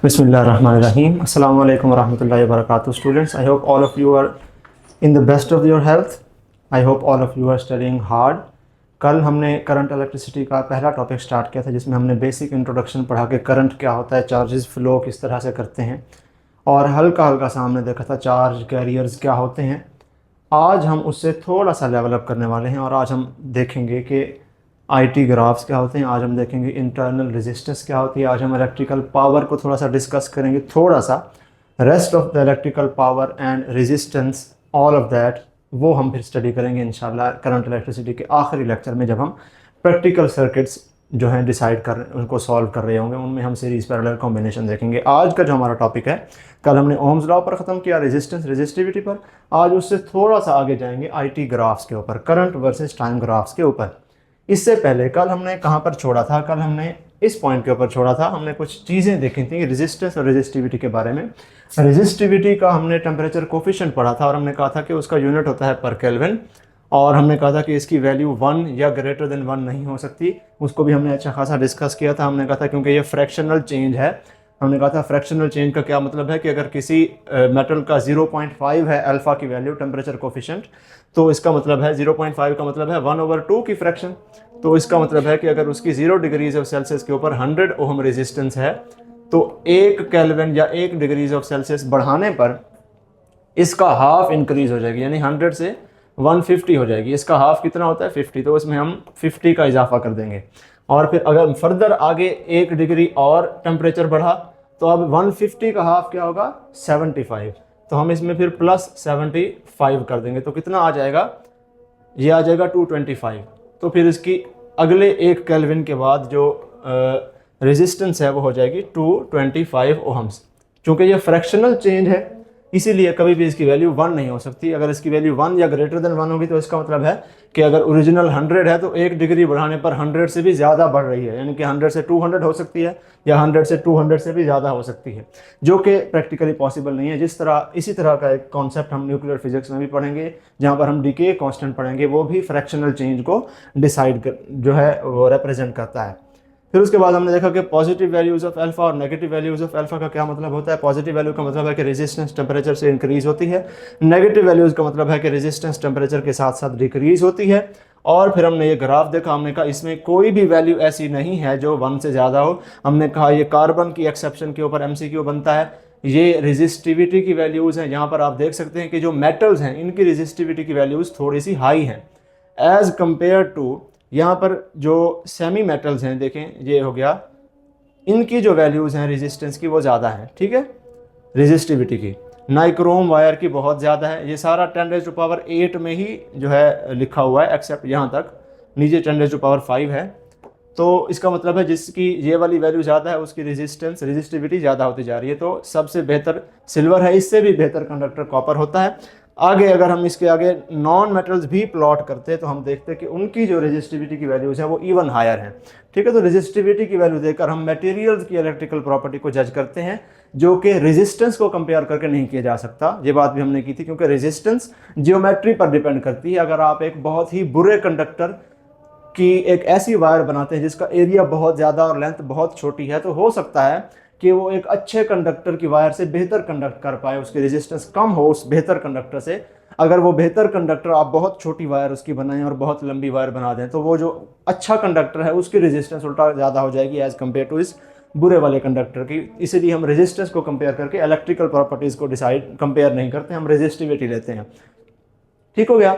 Bismillahirrahmanirrahim. Assalamu alaikum warahmatullahi wabarakatuh. Students, I hope all of you are in the best of your health. I hope all of you are studying hard. कल हमने current electricity का पहला topic start किया था जिसमें हमने basic introduction पढ़ा कि करंट क्या होता है, चार्जेस फ्लो किस तरह से करते हैं और हल्का हल्का सा हमने देखा था चार्ज कैरियर्स क्या होते हैं। आज हम उससे थोड़ा सा लेवल अप करने वाले हैं और आज हम देखेंगे कि आईटी ग्राफ्स क्या होते हैं। आज हम देखेंगे इंटरनल रेजिस्टेंस क्या होती है। आज हम इलेक्ट्रिकल पावर को थोड़ा सा डिस्कस करेंगे, थोड़ा सा rest of the electrical power and resistance all of that वो हम फिर स्टडी करेंगे इंशाल्लाह करंट इलेक्ट्रिसिटी के आखिरी लेक्चर में, जब हम प्रैक्टिकल सर्किट्स जो हैं डिसाइड कर उनको सॉल्व कर रहे होंगे, उनमें हम सीरीज़ पैरेलल कॉम्बिनेशन देखेंगे। आज का जो हमारा टॉपिक है, कल हमने ओम्स लॉ पर ख़त्म किया, रेजिस्टेंस रेजिस्टिविटी पर। आज उससे थोड़ा सा आगे जाएंगे आईटी ग्राफ्स के ऊपर, करंट वर्सेस टाइम ग्राफ्स के ऊपर। इससे पहले कल हमने कहाँ पर छोड़ा था? कल हमने इस पॉइंट के ऊपर छोड़ा था। हमने कुछ चीज़ें देखी थी रेजिस्टेंस और रेजिस्टिविटी के बारे में। रेजिस्टिविटी का हमने टेम्परेचर कोफिशिएंट पढ़ा था और हमने कहा था कि उसका यूनिट होता है पर केल्विन, और हमने कहा था कि इसकी वैल्यू 1 या ग्रेटर देन 1 नहीं हो सकती। उसको भी हमने अच्छा खासा डिस्कस किया था। हमने कहा था क्योंकि ये फ्रैक्शनल चेंज है, हमने कहा था फ्रैक्शनल चेंज का क्या मतलब है कि अगर किसी मेटल का 0.5 है अल्फ़ा की वैल्यू टेम्परेचर कोफिशिएंट, तो इसका मतलब है 0.5 का मतलब है 1/2 की फ्रैक्शन। तो इसका मतलब है कि अगर उसकी 0 डिग्रीज ऑफ सेल्सियस के ऊपर 100 ओम रेजिस्टेंस है, तो 1 केल्विन या 1 डिग्रीज ऑफ सेल्सियस बढ़ाने पर इसका हाफ इंक्रीज हो जाएगी, यानी 100 से 150 हो जाएगी। इसका हाफ कितना होता है? 50। तो इसमें हम 50 का इजाफा कर देंगे और फिर अगर फर्दर आगे 1 डिग्री और टेम्परेचर बढ़ा तो अब 150 का हाफ क्या होगा? 75। तो हम इसमें फिर प्लस 75 कर देंगे, तो कितना आ जाएगा? ये आ जाएगा 225। तो फिर इसकी अगले 1 केल्विन के बाद जो रेजिस्टेंस है वो हो जाएगी 225 ओहम्स। चूँकि ये फ्रैक्शनल चेंज है इसीलिए कभी भी इसकी वैल्यू 1 नहीं हो सकती। अगर इसकी वैल्यू 1 या ग्रेटर देन 1 होगी तो इसका मतलब है कि अगर ओरिजिनल 100 है तो 1 डिग्री बढ़ाने पर 100 से भी ज़्यादा बढ़ रही है, यानी कि 100 से 200 हो सकती है या 100 से 200 से भी ज़्यादा हो सकती है, जो कि प्रैक्टिकली पॉसिबल नहीं है। इसी तरह का एक कॉन्सेप्ट हम न्यूक्लियर फिजिक्स में भी पढ़ेंगे, जहाँ पर हम डीके कांस्टेंट पढ़ेंगे, वो भी फ्रैक्शनल चेंज को जो है वो रिप्रेजेंट करता है। फिर उसके बाद हमने देखा कि पॉजिटिव वैल्यूज़ ऑफ अल्फा और नेगेटिव वैल्यूज़ ऑफ अल्फा का क्या मतलब होता है। पॉजिटिव वैल्यू का मतलब है कि रेजिस्टेंस टेम्परेचर से इंक्रीज होती है, नेगेटिव वैल्यूज़ का मतलब है कि रेजिस्टेंस टेम्परेचर के साथ साथ डिक्रीज होती है। और फिर हमने ये ग्राफ देखा, हमने कहा इसमें कोई भी वैल्यू ऐसी नहीं है जो 1 से ज़्यादा हो। हमने कहा ये कार्बन की एक्सेप्शन के ऊपर MCQ बनता है। ये रेजिस्टिविटी की वैल्यूज़ हैं, यहाँ पर आप देख सकते हैं कि जो मेटल्स हैं इनकी रेजिस्टिविटी की वैल्यूज़ थोड़ी सी हाई हैं एज़ कम्पेयर टू यहाँ पर जो सेमी मेटल्स हैं। देखें ये हो गया, इनकी जो वैल्यूज़ हैं रेजिस्टेंस की वो ज़्यादा है, ठीक है, रेजिस्टिविटी की। नाइक्रोम वायर की बहुत ज़्यादा है। ये सारा 10⁸ में ही जो है लिखा हुआ है, एक्सेप्ट यहाँ तक, नीचे 10⁵ है। तो इसका मतलब है जिसकी ये वाली वैल्यू ज़्यादा है उसकी रेजिस्टिविटी ज़्यादा होती जा रही है। तो सबसे बेहतर सिल्वर है, इससे भी बेहतर कंडक्टर कॉपर होता है। आगे अगर हम इसके आगे नॉन मेटल्स भी प्लॉट करते हैं तो हम देखते हैं कि उनकी जो रेजिस्टिविटी की वैल्यूज़ हैं वो इवन हायर हैं, ठीक है। तो रेजिस्टिविटी की वैल्यू देखकर हम मटेरियल्स की इलेक्ट्रिकल प्रॉपर्टी को जज करते हैं, जो कि रेजिस्टेंस को कंपेयर करके नहीं किया जा सकता। ये बात भी हमने की थी, क्योंकि रेजिस्टेंस जियोमेट्री पर डिपेंड करती है। अगर आप एक बहुत ही बुरे कंडक्टर की एक ऐसी वायर बनाते हैं जिसका एरिया बहुत ज़्यादा और लेंथ बहुत छोटी है, तो हो सकता है कि वो एक अच्छे कंडक्टर की वायर से बेहतर कंडक्ट कर पाए, उसकी रेजिस्टेंस कम हो उस बेहतर कंडक्टर से। अगर वो बेहतर कंडक्टर आप बहुत छोटी वायर उसकी बनाएं और बहुत लंबी वायर बना दें, तो वो जो अच्छा कंडक्टर है उसकी रेजिस्टेंस उल्टा ज़्यादा हो जाएगी एज़ कम्पेयर टू इस बुरे वाले कंडक्टर की। इसीलिए हम रेजिस्टेंस को कंपेयर करके इलेक्ट्रिकल प्रॉपर्टीज़ को कंपेयर नहीं करते, हम रेजिस्टिविटी लेते हैं, ठीक हो गया।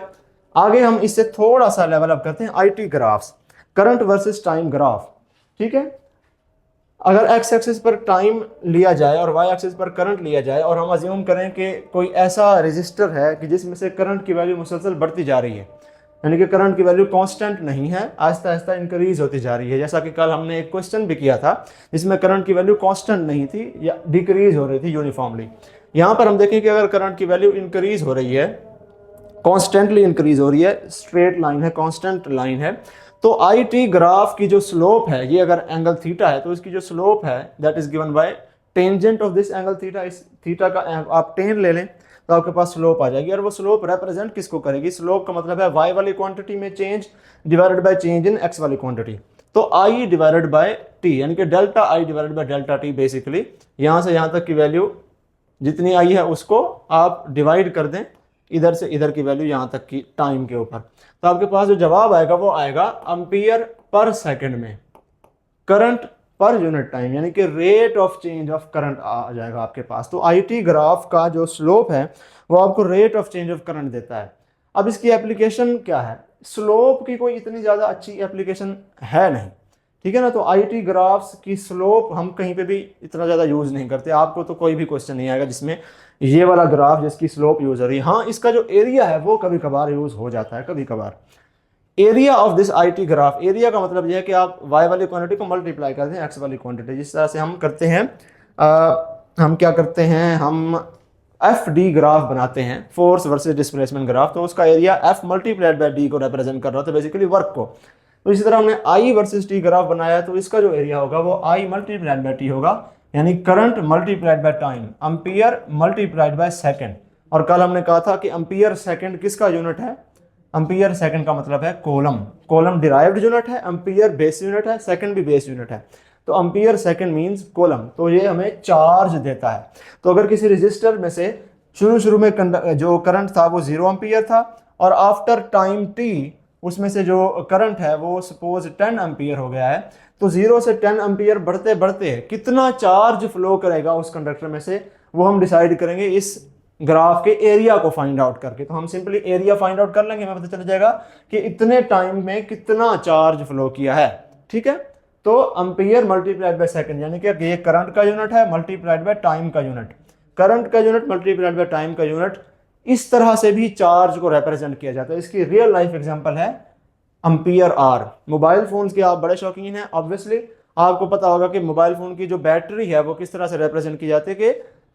आगे हम इससे थोड़ा सा लेवल अप करते हैं IT graphs, current versus time graph, ठीक है। अगर एक्स एक्सिस पर टाइम लिया जाए और वाई एक्सिस पर करंट लिया जाए और हम अज्यूम करें कि कोई ऐसा रजिस्टर है कि जिसमें से करंट की वैल्यू मुसलसल बढ़ती जा रही है, यानी कि करंट की वैल्यू कांस्टेंट नहीं है, आहिस्ता आहिस्ता इंक्रीज होती जा रही है। जैसा कि कल हमने एक क्वेश्चन भी किया था जिसमें करंट की वैल्यू कांस्टेंट नहीं थी या डिक्रीज हो रही थी यूनिफॉर्मली। यहाँ पर हम देखें कि अगर करंट की वैल्यू इंक्रीज हो रही है, कॉन्स्टेंटली इंक्रीज हो रही है, स्ट्रेट लाइन है, कांस्टेंट लाइन है, तो आईटी ग्राफ की जो स्लोप है, ये अगर एंगल थीटा है तो इसकी जो स्लोप है that is given by tangent of this angle theta. इस थीटा का आप टेन ले लें तो आपके पास स्लोप आ जाएगी, और वो स्लोप रिप्रेजेंट किसको करेगी? स्लोप का मतलब है वाई वाली क्वांटिटी में change divided by change in x वाली क्वांटिटी। तो आई डिवाइडेड बाय टी, यानी कि delta I divided by delta T, basically यहाँ से यहाँ तक की वैल्यू जितनी आई है उसको आप डिवाइड कर दें इधर से इधर की वैल्यू यहाँ तक की टाइम के ऊपर, तो आपके पास जो जवाब आएगा वो आएगा एम्पियर पर सेकंड में करंट पर यूनिट टाइम, यानी कि rate of change of current आ जाएगा आपके पास। तो आईटी ग्राफ का जो स्लोप है वो आपको rate of change of current देता है। अब इसकी एप्लीकेशन क्या है, स्लोप की कोई इतनी ज़्यादा अच्छी एप्लीकेशन है नहीं, ठीक है ना। तो आईटी ग्राफ्स की स्लोप हम कहीं पे भी इतना ज़्यादा यूज़ नहीं करते, आपको तो कोई भी क्वेश्चन नहीं आएगा जिसमें ये वाला ग्राफ जिसकी स्लोप यूज़ हो रही है। हाँ, इसका जो एरिया है वो कभी कभार यूज़ हो जाता है, कभी कभार। Area of this IT graph, area का मतलब यह है कि आप वाई वाली क्वांटिटी को मल्टीप्लाई करते हैं एक्स वाली क्वांटिटी, जिस तरह से हम करते हैं हम क्या करते हैं, हम एफ डी ग्राफ बनाते हैं, फोर्स वर्सेस डिस्प्लेसमेंट ग्राफ, तो उसका area F multiplied by D को रिप्रेजेंट कर रहा था, बेसिकली वर्क को। तो इसी तरह हमने आई वर्सेस टी ग्राफ बनाया, तो इसका जो एरिया होगा वो आई मल्टीप्लाइड बाय टी होगा, यानी current multiplied by time, ampere multiplied by second. और कल हमने कहा था कि एम्पियर सेकंड किसका यूनिट है, एम्पियर सेकंड का मतलब है कोलम, कोलम डिराइव्ड यूनिट है, एम्पियर बेस यूनिट है, सेकंड भी बेस यूनिट है, तो एम्पियर सेकंड मींस कोलम। तो ये हमें चार्ज देता है। तो अगर किसी रजिस्टर में से शुरू में जो करंट था वो 0 एम्पियर था, और आफ्टर टाइम टी उसमें से जो करंट है वो सपोज 10 एम्पियर हो गया है, तो 0 से 10 एम्पियर बढ़ते बढ़ते कितना चार्ज फ्लो करेगा उस कंडक्टर में से, वो हम डिसाइड करेंगे इस ग्राफ के एरिया को फाइंड आउट करके। तो हम सिंपली एरिया फाइंड आउट कर लेंगे, हमें पता चल जाएगा कि इतने टाइम में कितना चार्ज फ्लो किया है, ठीक है। तो एम्पियर मल्टीप्लाइड बाय सेकंड, यानी कि ये करंट का यूनिट है मल्टीप्लाइड बाय टाइम का यूनिट, करंट का यूनिट मल्टीप्लाइड बाय टाइम का यूनिट। इस तरह से भी चार्ज को रिप्रेजेंट किया जाता है। इसकी रियल लाइफ एग्जांपल है एम्पियर आर। मोबाइल फोन्स के आप बड़े शौकीन हैं, ऑब्वियसली आपको पता होगा कि मोबाइल फोन की जो बैटरी है वो किस तरह से रिप्रेजेंट की जाती है कि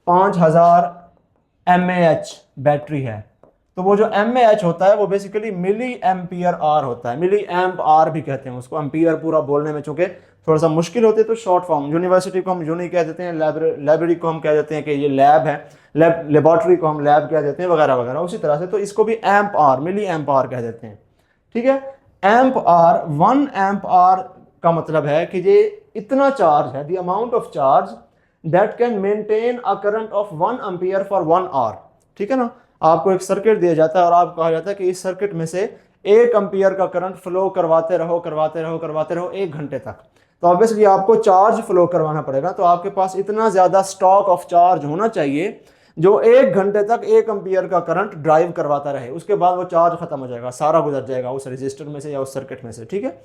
5000 mAh बैटरी है। तो वो जो mAh होता है वो बेसिकली मिली एम्पियर आर होता है, मिली एम्प आर भी कहते हैं उसको। एम्पियर पूरा बोलने में चूंकि थोड़ा सा मुश्किल होते तो शॉर्ट फॉर्म, यूनिवर्सिटी को हम यूनी कह देते हैं, लाइब्रेरी को हम कह देते हैं कि ये लैब है, लेबोरेटरी को हम लैब कह देते हैं, वगैरह वगैरह। उसी तरह से तो इसको भी ampere, milli ampere कह देते हैं, ठीक है। एम्प आर, 1 एम्प आर का मतलब है कि ये इतना चार्ज है, the amount of charge that can maintain a current of 1 ampere for 1 hour, ठीक है ना। आपको एक सर्किट दिया जाता है और आपको कहा जाता है कि इस सर्किट में से 1 एम्पियर का करंट फ्लो करवाते रहो करवाते रहो करवाते रहो 1 घंटे तक। तो ऑब्वियसली आपको चार्ज फ्लो करवाना पड़ेगा, तो आपके पास इतना ज्यादा स्टॉक ऑफ चार्ज होना चाहिए जो 1 घंटे तक 1 एम्पियर का करंट ड्राइव करवाता रहे। उसके बाद वो चार्ज खत्म हो जाएगा, सारा गुजर जाएगा उस रजिस्टर में से या उस सर्किट में से, ठीक है।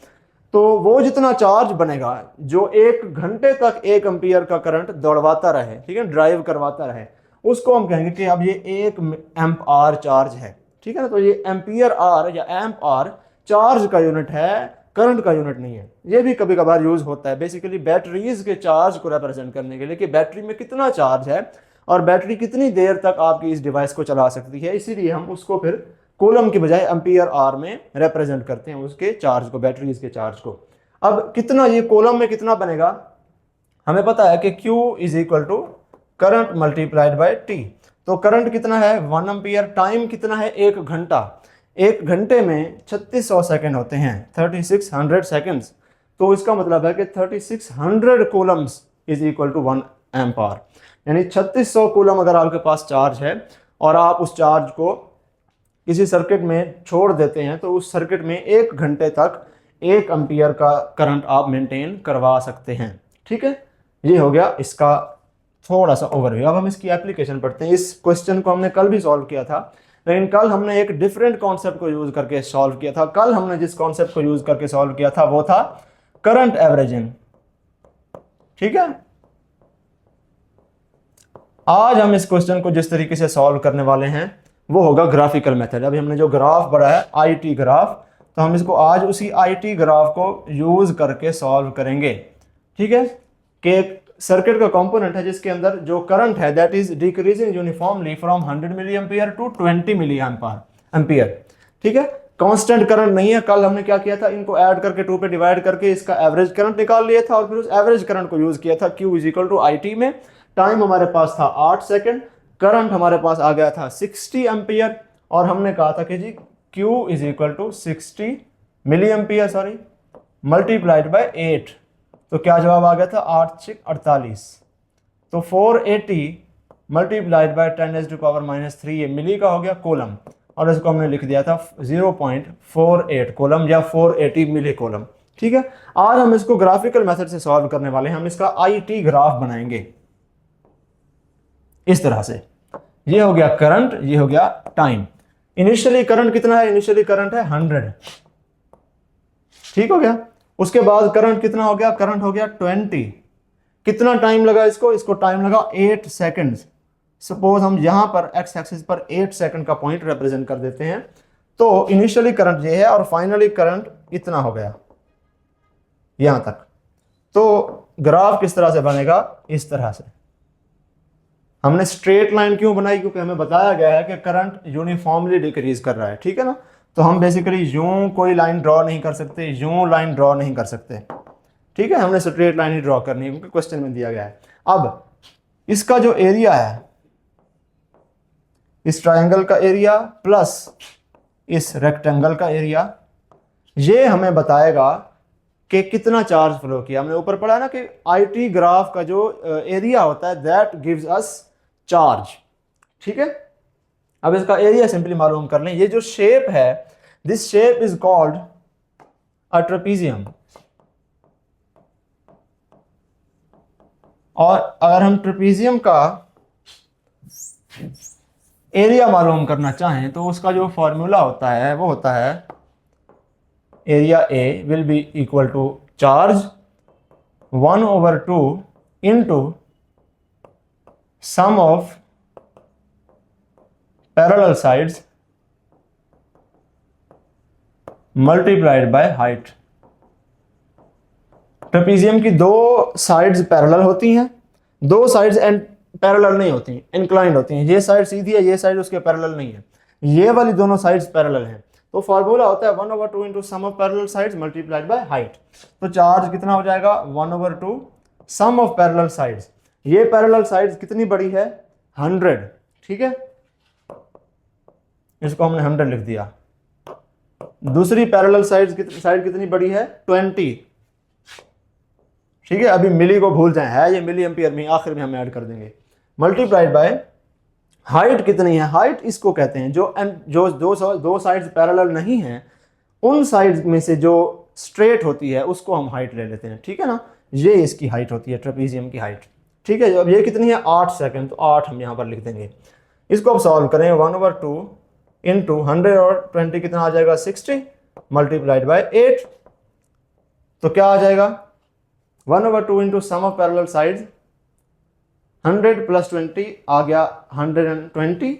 तो वो जितना चार्ज बनेगा जो 1 घंटे तक 1 एम्पियर का करंट दौड़वाता रहे, ठीक है, ड्राइव करवाता रहे, उसको हम कहेंगे कि अब ये 1 एम्प आर चार्ज है, ठीक है ना। तो ये एम्पियर आर या एम्प आर चार्ज का यूनिट है, करंट का यूनिट नहीं है। ये भी कभी कभार यूज होता है बेसिकली बैटरीज के चार्ज को रिप्रेजेंट करने के लिए कि बैटरी में कितना चार्ज है और बैटरी कितनी देर तक आपकी इस डिवाइस को चला सकती है। इसीलिए हम उसको फिर कूलम की बजाय एम्पियर आर में रिप्रेजेंट करते हैं उसके चार्ज को, बैटरीज के चार्ज को। अब कितना ये कूलम में कितना बनेगा, हमें पता है कि Q is equal to current multiplied by T। तो करंट कितना है 1 एम्पियर, टाइम कितना है 1 घंटा, 1 घंटे में 3600 सेकंड होते हैं, 3600 सेकंड्स। तो इसका मतलब है कि 3600 coulombs is equal to 1 ampere, यानी 3600 कूलम अगर आपके पास चार्ज है और आप उस चार्ज को किसी सर्किट में छोड़ देते हैं तो उस सर्किट में 1 घंटे तक 1 एम्पियर का करंट आप मेंटेन करवा सकते हैं, ठीक है। ये हो गया इसका थोड़ा सा ओवरव्यू। अब हम इसकी एप्लीकेशन पढ़ते हैं। इस क्वेश्चन को हमने कल भी सॉल्व किया था, लेकिन कल हमने एक डिफरेंट कॉन्सेप्ट को यूज करके सॉल्व किया था। कल हमने जिस कॉन्सेप्ट को यूज करके सॉल्व किया था वो था करंट एवरेजिंग, ठीक है। आज हम इस क्वेश्चन को जिस तरीके से सॉल्व करने वाले हैं वो होगा ग्राफिकल मेथड। अभी हमने जो ग्राफ पढ़ा है आईटी ग्राफ, तो हम इसको आज उसी आईटी ग्राफ को यूज करके सॉल्व करेंगे, ठीक है। कि सर्किट का कंपोनेंट है जिसके अंदर जो करंट है that is decreasing uniformly from 100 milli ampere to 20 milli ampere, ठीक है। कांस्टेंट करंट नहीं है। कल हमने क्या किया था, इनको ऐड करके 2 पे डिवाइड करके इसका एवरेज करंट निकाल लिया था और फिर उस एवरेज करंट को यूज किया था Q is equal to IT में। टाइम हमारे पास था 8 सेकंड, करंट हमारे पास आ गया था 60 एम्पियर और हमने कहा था कि जी Q is equal to 60 milli ampere, sorry multiplied by 8, तो क्या जवाब आ गया था 8×6 = 48। तो 480 मल्टीप्लाइड बाय 10⁻⁻³ ये मिली का हो गया कोलम, और इसको हमने लिख दिया था 0.48 कोलम या 480 मिली कोलम। ठीक है, आज हम इसको ग्राफिकल मेथड से सॉल्व करने वाले हैं। हम इसका IT ग्राफ बनाएंगे इस तरह से। ये हो गया करंट, ये हो गया टाइम। इनिशियली करंट कितना है? इनिशियली करंट है 100। ठीक हो गया। उसके बाद करंट कितना हो गया? करंट हो गया 20। कितना टाइम लगा इसको? इसको टाइम लगा 8 सेकंड्स। सपोज हम यहां पर एक्स एक्सिस पर 8 सेकंड का पॉइंट रिप्रेजेंट कर देते हैं। तो इनिशियली करंट ये है और फाइनली करंट इतना हो गया यहां तक। तो ग्राफ किस तरह से बनेगा? इस तरह से। हमने स्ट्रेट लाइन क्यों बनाई? क्योंकि हमें बताया गया है कि करंट यूनिफॉर्मली डिक्रीज कर रहा है। ठीक है ना, तो हम बेसिकली यूं कोई लाइन ड्रॉ नहीं कर सकते, यूं लाइन ड्रॉ नहीं कर सकते। ठीक है, हमने स्ट्रेट लाइन ही ड्रॉ करनी है क्योंकि क्वेश्चन में दिया गया है। अब इसका जो एरिया है, इस ट्रायंगल का एरिया प्लस इस रेक्टेंगल का एरिया, ये हमें बताएगा कि कितना चार्ज फ्लो किया। हमने ऊपर पढ़ा ना कि IT ग्राफ का जो एरिया होता है दैट गिव्स अस चार्ज। ठीक है, अब इसका एरिया सिंपली मालूम कर लें। ये जो शेप है, this shape is called a trapezium. और अगर हम ट्रेपीजियम का एरिया मालूम करना चाहें तो उसका जो फॉर्मूला होता है वो होता है area A will be equal to charge 1/2 into sum of parallel sides multiplied by height. Trapezium की दो साइड्स पैरेलल होती हैं, दो साइड्स पैरेलल नहीं होती, इंक्लाइंड होती हैं। ये साइड सीधी है, ये साइड उसके पैरेलल नहीं है, ये वाली दोनों साइड्स पैरेलल हैं। तो फार्मूला होता है 1/2 into sum of parallel sides multiplied by height. तो चार्ज कितना हो जाएगा? 1/2 सम ऑफ पैरेलल साइड्स। ये पैरेलल साइड्स कितनी बड़ी है? 100। ठीक है, इसको हमने 100 लिख दिया। दूसरी पैरेलल साइड कितनी बड़ी है? 20। ठीक है, अभी मिली को भूल जाए, है ये मिली एम्पियर में, आखिर में हम ऐड कर देंगे। मल्टीप्लाइड बाय हाइट कितनी है? हाइट इसको कहते हैं जो दो साइड्स पैरेलल नहीं हैं, उन साइड्स में से जो स्ट्रेट होती है उसको हम हाइट ले लेते हैं। ठीक है ना, ये इसकी हाइट होती है, ट्रेपीजियम की हाइट। ठीक है, अब ये कितनी है? 8 सेकंड, तो 8 हम यहाँ पर लिख देंगे। इसको अब सॉल्व करें, 1/2 इंटू 100 और 20 कितना आ जाएगा? 60 मल्टीप्लाइड बाय 8। तो क्या आ जाएगा? 1/2 into sum of parallel sides, 100 plus 20 आ गया 120।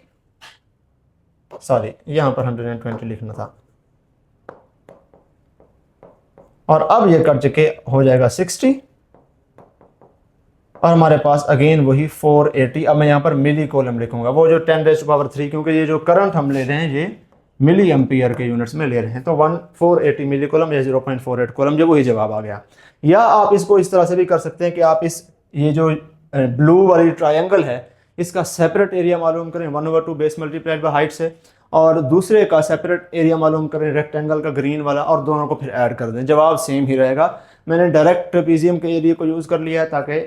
सॉरी, यहां पर 120 लिखना था। और अब ये कट के हो जाएगा 60 और हमारे पास अगेन वही 480। अब मैं यहां पर मिली कॉलम लिखूंगा, वो जो 10⁻³ क्योंकि ये जो करंट हम ले रहे हैं ये मिली एम्पियर के यूनिट्स में ले रहे हैं, तो 480 मिली कॉलम या 0.48 कॉलम, जो वही जवाब आ गया। या आप इसको इस तरह से भी कर सकते हैं कि आप ये जो ब्लू वाली ट्रायंगल है इसका सेपरेट एरिया मालूम करें 1/2 बेस मल्टीप्लाइड बाय हाइट से, और दूसरे का सेपरेट एरिया मालूम करें रेक्टेंगल का ग्रीन वाला, और दोनों को फिर ऐड कर दें, जवाब सेम ही रहेगा। मैंने डायरेक्ट ट्रेपीजियम के एरिया को यूज़ कर लिया है ताकि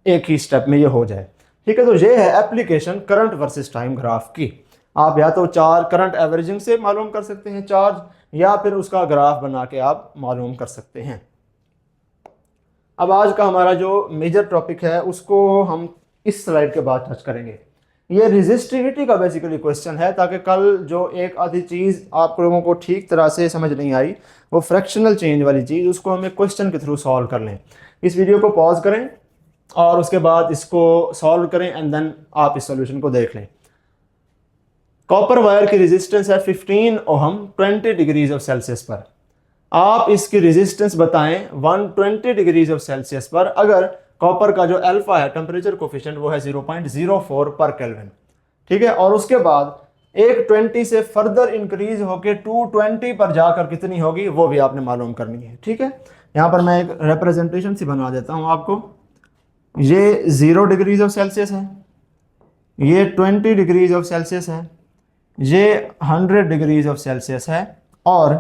एक ही स्टेप में ये हो जाए। ठीक है, तो ये है application current versus time graph की। आप या तो करंट एवरेजिंग से मालूम कर सकते हैं चार्ज, या फिर उसका ग्राफ बना के आप मालूम कर सकते हैं। अब आज का हमारा जो मेजर टॉपिक है उसको हम इस स्लाइड के बाद टच करेंगे। ये रेजिस्टिविटी का बेसिकली क्वेश्चन है, ताकि कल जो एक आधी चीज़ आप लोगों को ठीक तरह से समझ नहीं आई, वो फ्रैक्शनल चेंज वाली चीज़, उसको हमें क्वेश्चन के थ्रू सॉल्व कर लें। इस वीडियो को पॉज करें और उसके बाद इसको सॉल्व करें एंड देन आप इस सॉल्यूशन को देख लें। कॉपर वायर की रेजिस्टेंस है 15 ओहम 20 डिग्रीज ऑफ सेल्सियस पर। आप इसकी रेजिस्टेंस बताएं 120 डिग्रीज ऑफ सेल्सियस पर, अगर कॉपर का जो अल्फा है टेम्परेचर कोफिशिएंट वो है 0.04 पर केल्विन। ठीक है, और उसके बाद एक 20 से फर्दर इंक्रीज होकर 220 पर जाकर कितनी होगी वो भी आपने मालूम करनी है। ठीक है, यहाँ पर मैं एक रिप्रेजेंटेशन सी बना देता हूँ आपको। ये 0 डिग्रीज ऑफ सेल्सियस है, ये 20 डिग्रीज ऑफ सेल्सियस है, ये 100 डिग्रीज ऑफ सेल्सियस है, और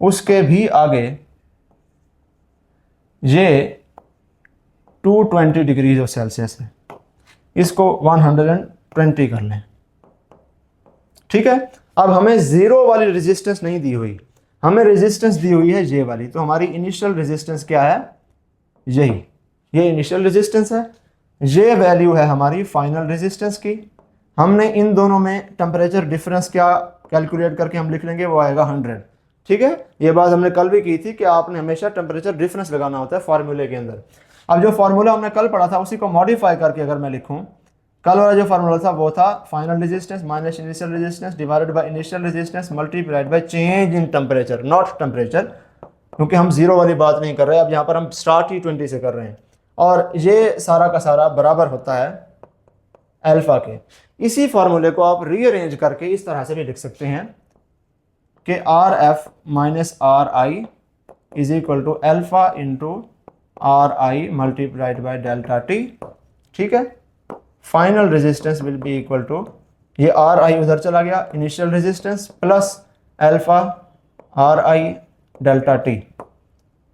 उसके भी आगे ये 220 डिग्रीज ऑफ सेल्सियस है, इसको 120 कर लें। ठीक है, अब हमें जीरो वाली रेजिस्टेंस नहीं दी हुई, हमें रेजिस्टेंस दी हुई है ये वाली। तो हमारी इनिशियल रेजिस्टेंस क्या है, यही, ये इनिशियल रेजिस्टेंस है, ये वैल्यू है हमारी फाइनल रेजिस्टेंस की। हमने इन दोनों में टेम्परेचर डिफरेंस क्या कैलकुलेट करके हम लिख लेंगे, वो आएगा 100। ठीक है, ये बात हमने कल भी की थी कि आपने हमेशा टेम्परेचर डिफरेंस लगाना होता है फार्मूले के अंदर। अब जो फार्मूला हमने कल पढ़ा था उसी को मॉडिफाई करके अगर मैं लिखूं, कल वाला जो फार्मूला था वो था final resistance minus initial resistance divided by initial resistance multiplied by change in temperature, not temperature, क्योंकि हम जीरो वाली बात नहीं कर रहे, अब यहाँ पर हम स्टार्ट ही 20 से कर रहे हैं। और ये सारा का सारा बराबर होता है अल्फा के। इसी फार्मूले को आप रीअरेंज करके इस तरह से भी लिख सकते हैं कि R F minus R I is equal to alpha into R I multiplied by delta T. ठीक है, final resistance will be equal to, ये आर आई उधर चला गया, initial resistance plus alpha R I delta T,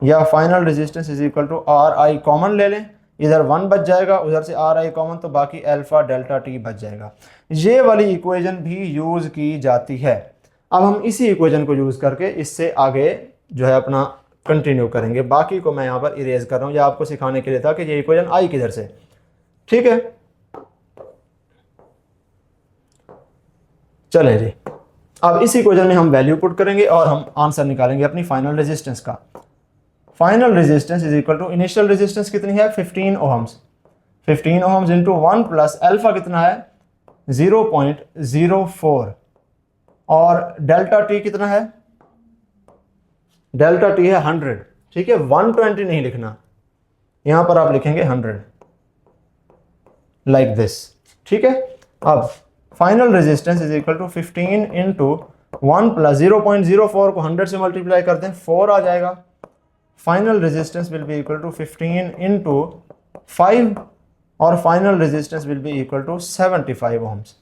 या final resistance is equal to R I common ले लें, इधर 1 बच जाएगा, उधर से आर आई कॉमन, तो बाकी अल्फा डेल्टा टी बच जाएगा। ये वाली इक्वेशन भी यूज़ की जाती है। अब हम इसी इक्वेशन को यूज़ करके इससे आगे जो है अपना कंटिन्यू करेंगे। बाकी को मैं यहाँ पर इरेज कर रहा हूँ, या आपको सिखाने के लिए था कि ये इक्वेशन आई किधर से। ठीक है, चलें जी, अब इस इक्वेशन में हम वैल्यू पुट करेंगे और हम आंसर निकालेंगे अपनी फाइनल रेजिस्टेंस का। Final resistance is equal to, initial resistance कितनी है 15 ohms, 15 ohms into 1 plus alpha कितना है 0.04, और डेल्टा टी कितना है, डेल्टा टी है 100। ठीक है, 120 नहीं लिखना, यहां पर आप लिखेंगे 100 लाइक दिस। ठीक है, अब final resistance is equal to 15 into 1 plus 0.04 को 100 से मल्टीप्लाई कर दें, 4 आ जाएगा। Final resistance will be equal to 15 into 5, और final resistance will be equal to 75 ohms.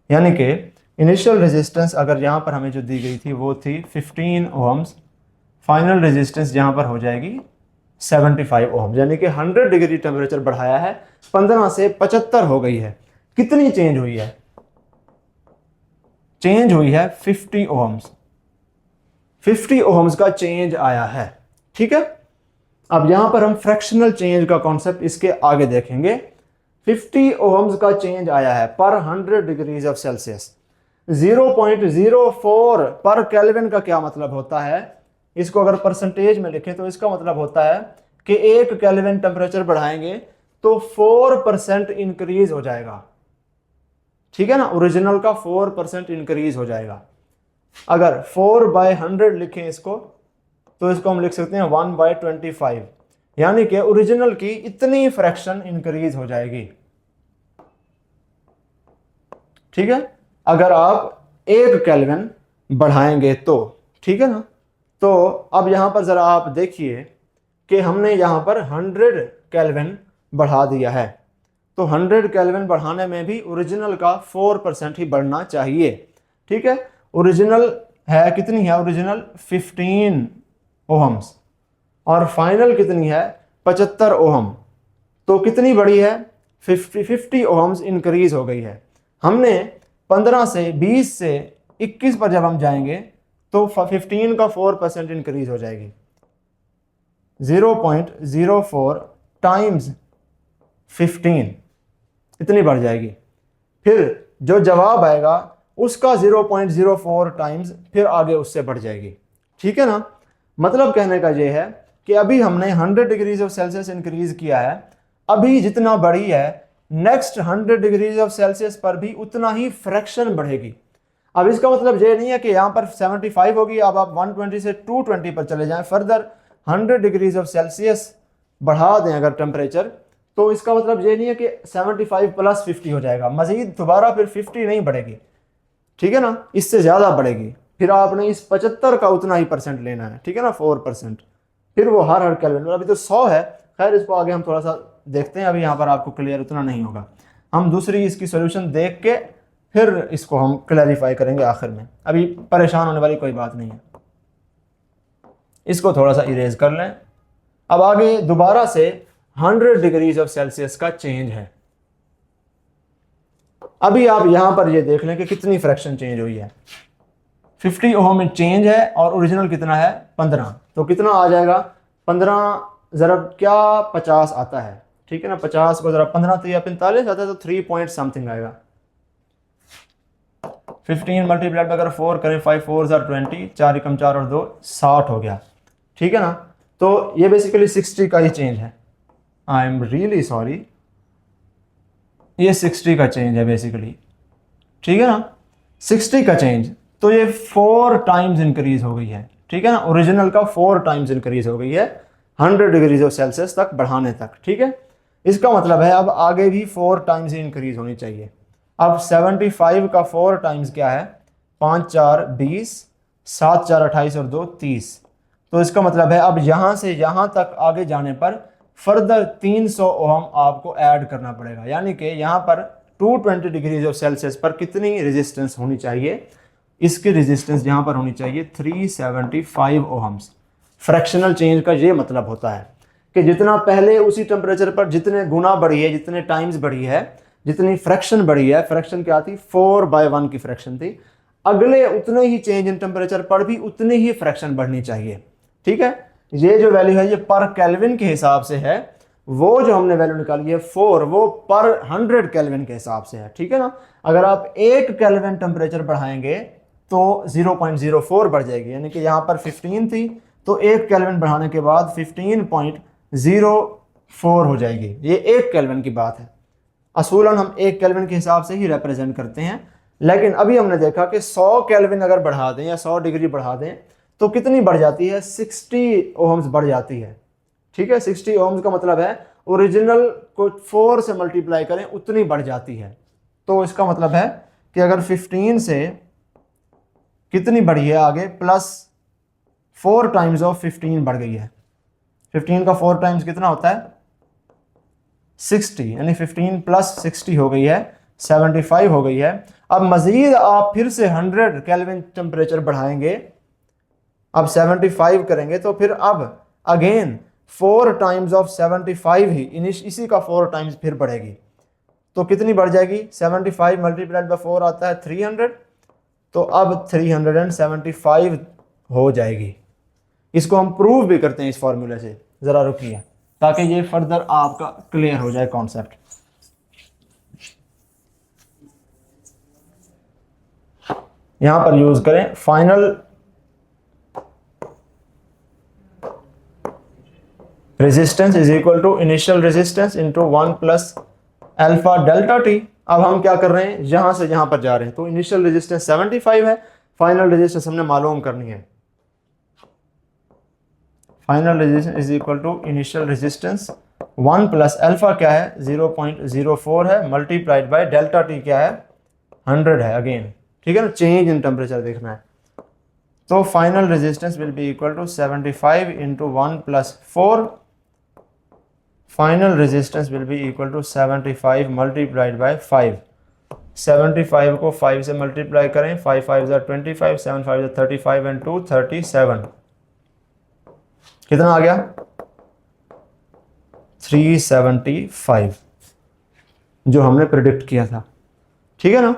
यानी कि इनिशियल रेजिस्टेंस अगर यहाँ पर हमें जो दी गई थी वो थी 15 ओम्स, फाइनल रेजिस्टेंस यहाँ पर हो जाएगी 75 ओम्स, यानी कि 100 डिग्री टेम्परेचर बढ़ाया है, 15 से 75 हो गई है। कितनी चेंज हुई है, चेंज हुई है 50 ओम्स, 50 ओम्स का चेंज आया है। ठीक है, अब यहां पर हम फ्रैक्शनल चेंज का कॉन्सेप्ट इसके आगे देखेंगे। 50 ओम्स का चेंज आया है पर 100 डिग्रीज ऑफ सेल्सियस। 0.04 पर केल्विन का क्या मतलब होता है, इसको अगर परसेंटेज में लिखें तो इसका मतलब होता है कि 1 केल्विन टेम्परेचर बढ़ाएंगे तो 4% इंक्रीज हो जाएगा। ठीक है ना, ओरिजिनल का 4% इंक्रीज हो जाएगा। अगर 4/100 लिखें इसको, तो इसको हम लिख सकते हैं 1/25, यानी कि ओरिजिनल की इतनी फ्रैक्शन इंक्रीज हो जाएगी। ठीक है, अगर आप 1 केल्विन बढ़ाएंगे तो, ठीक है ना। तो अब यहां पर जरा आप देखिए कि हमने यहां पर 100 केल्विन बढ़ा दिया है, तो 100 केल्विन बढ़ाने में भी ओरिजिनल का 4% ही बढ़ना चाहिए। ठीक है, ओरिजिनल है कितनी है, ओरिजिनल 15 ओहम्स और फाइनल कितनी है 75 ओहम, तो कितनी बड़ी है 50 ओहम्स इंक्रीज हो गई है। हमने 15 से 20 से 21 पर जब हम जाएंगे तो 15 का 4% इंक्रीज हो जाएगी, 0.04 टाइम्स 15 इतनी बढ़ जाएगी। फिर जो जवाब आएगा उसका 0.04 टाइम्स फिर आगे उससे बढ़ जाएगी। ठीक है ना, मतलब कहने का ये है कि अभी हमने 100 डिग्रीज ऑफ सेल्सियस इंक्रीज किया है, अभी जितना बढ़ी है नेक्स्ट 100 डिग्रीज ऑफ सेल्सियस पर भी उतना ही फ्रैक्शन बढ़ेगी। अब इसका मतलब ये नहीं है कि यहाँ पर 75 होगी, अब आप 120 से 220 पर चले जाएं, फर्दर 100 डिग्रीज ऑफ सेल्सियस बढ़ा दें अगर टेम्परेचर, तो इसका मतलब ये नहीं है कि 75 प्लस 50 हो जाएगा, मजीद दोबारा फिर 50 नहीं बढ़ेगी। ठीक है ना, इससे ज़्यादा बढ़ेगी। फिर आपने इस 75 का उतना ही % लेना है, ठीक है ना, 4%, फिर वो हर केल्विन। अभी तो 100 है, खैर इसको आगे हम थोड़ा सा देखते हैं, अभी यहाँ पर आपको क्लियर उतना नहीं होगा। हम दूसरी इसकी सोल्यूशन देख के फिर इसको हम क्लैरिफाई करेंगे आखिर में, अभी परेशान होने वाली कोई बात नहीं है। इसको थोड़ा सा इरेज कर लें। अब आगे दोबारा से 100 डिग्रीज ऑफ सेल्सियस का चेंज है। अभी आप यहां पर ये देख लें कि कितनी फ्रैक्शन चेंज हुई है। 50 ओहम में चेंज है और ओरिजिनल कितना है 15, तो कितना आ जाएगा 15 ज़रब क्या 50 आता है, ठीक है ना। 50 को ज़रा 15 तो या 45 आता है, तो 3 पॉइंट समथिंग आएगा। 15 मल्टीप्लाइड अगर 4 करें 5 4 20, 4 एकम 4 और 2 60 हो गया, ठीक है ना। तो ये बेसिकली 60 का ही चेंज है। आई एम रियली सॉरी, ये 60 का चेंज है बेसिकली, ठीक है ना। 60 का चेंज, तो ये 4 टाइम्स इंक्रीज हो गई है, ठीक है ना। ओरिजिनल का 4 टाइम्स इंक्रीज हो गई है 100 डिग्रीज ऑफ सेल्सियस तक बढ़ाने तक, ठीक है। इसका मतलब है अब आगे भी 4 टाइम्स ही इंक्रीज होनी चाहिए। अब 75 का 4 टाइम्स क्या है, 5 4 20, 7 4 28 और 2 30। तो इसका मतलब है अब यहाँ से यहाँ तक आगे जाने पर फर्दर 300 ओहम आपको ऐड करना पड़ेगा, यानी कि यहाँ पर 220 डिग्रीज ऑफ सेल्सियस पर कितनी रेजिस्टेंस होनी चाहिए, इसकी रेजिस्टेंस यहाँ पर होनी चाहिए 375 ओहम्स। फ्रैक्शनल चेंज का ये मतलब होता है कि जितना पहले उसी टेम्परेचर पर जितने गुना बढ़ी है, जितने टाइम्स बढ़ी है, जितनी फ्रैक्शन बढ़ी है, फ्रैक्शन क्या थी 4/1 की फ्रैक्शन थी, अगले उतने ही चेंज इन टेम्परेचर पर भी उतनी ही फ्रैक्शन बढ़नी चाहिए, ठीक है। ये जो वैल्यू है ये पर केल्विन के हिसाब से है, वो जो हमने वैल्यू निकाली है 4 वो पर 100 केल्विन के हिसाब से है, ठीक है ना। अगर आप 1 केल्विन टेम्परेचर बढ़ाएंगे तो 0.04 बढ़ जाएगी, यानी कि यहाँ पर 15 थी तो 1 केल्विन बढ़ाने के बाद 15.04 हो जाएगी। ये 1 केल्विन की बात है। असूलन हम 1 केल्विन के हिसाब से ही रिप्रेजेंट करते हैं, लेकिन अभी हमने देखा कि 100 केल्विन अगर बढ़ा दें या 100 डिग्री बढ़ा दें तो कितनी बढ़ जाती है, 60 ओहम्स बढ़ जाती है, ठीक है। 60 ओहम्स का मतलब है ओरिजिनल को 4 से मल्टीप्लाई करें उतनी बढ़ जाती है। तो इसका मतलब है कि अगर 15 से कितनी बढ़ी है आगे प्लस 4 टाइम्स ऑफ 15 बढ़ गई है। 15 का 4 टाइम्स कितना होता है 60, यानी 15 प्लस 60 हो गई है 75 हो गई है। अब मजीद आप फिर से 100 केल्विन टेम्परेचर बढ़ाएंगे, अब 75 करेंगे तो फिर अब अगेन 4 टाइम्स ऑफ 75 ही इसी का 4 टाइम्स फिर बढ़ेगी, तो कितनी बढ़ जाएगी 75 मल्टीप्लाइड बाय 4 आता है 300, तो अब 375 हो जाएगी। इसको हम प्रूव भी करते हैं इस फॉर्मूले से, ज़रा रुकिए ताकि ये फर्दर आपका क्लियर हो जाए कॉन्सेप्ट। यहां पर यूज करें final resistance is equal to initial resistance into 1 plus alpha delta T. अब हम क्या कर रहे हैं, यहां से यहां पर जा रहे हैं, तो इनिशियल रेजिस्टेंस 75 है, फाइनल रेजिस्टेंस हमने मालूम करनी है। Final resistance is equal to initial resistance 1 plus alpha क्या है 0.04 है, मल्टीप्लाइड बाय डेल्टा टी क्या है 100 है अगेन, ठीक है ना। चेंज इन टेम्परेचर देखना है, तो final resistance will be equal to 75 into 1 plus 4। Final resistance will be equal to 75 multiplied by 5। 75 को 5 से मल्टीप्लाई करें, 5 5 25, 7 5 35 एंड 2 37, कितना आ गया 375, जो हमने प्रिडिक्ट किया था, ठीक है ना।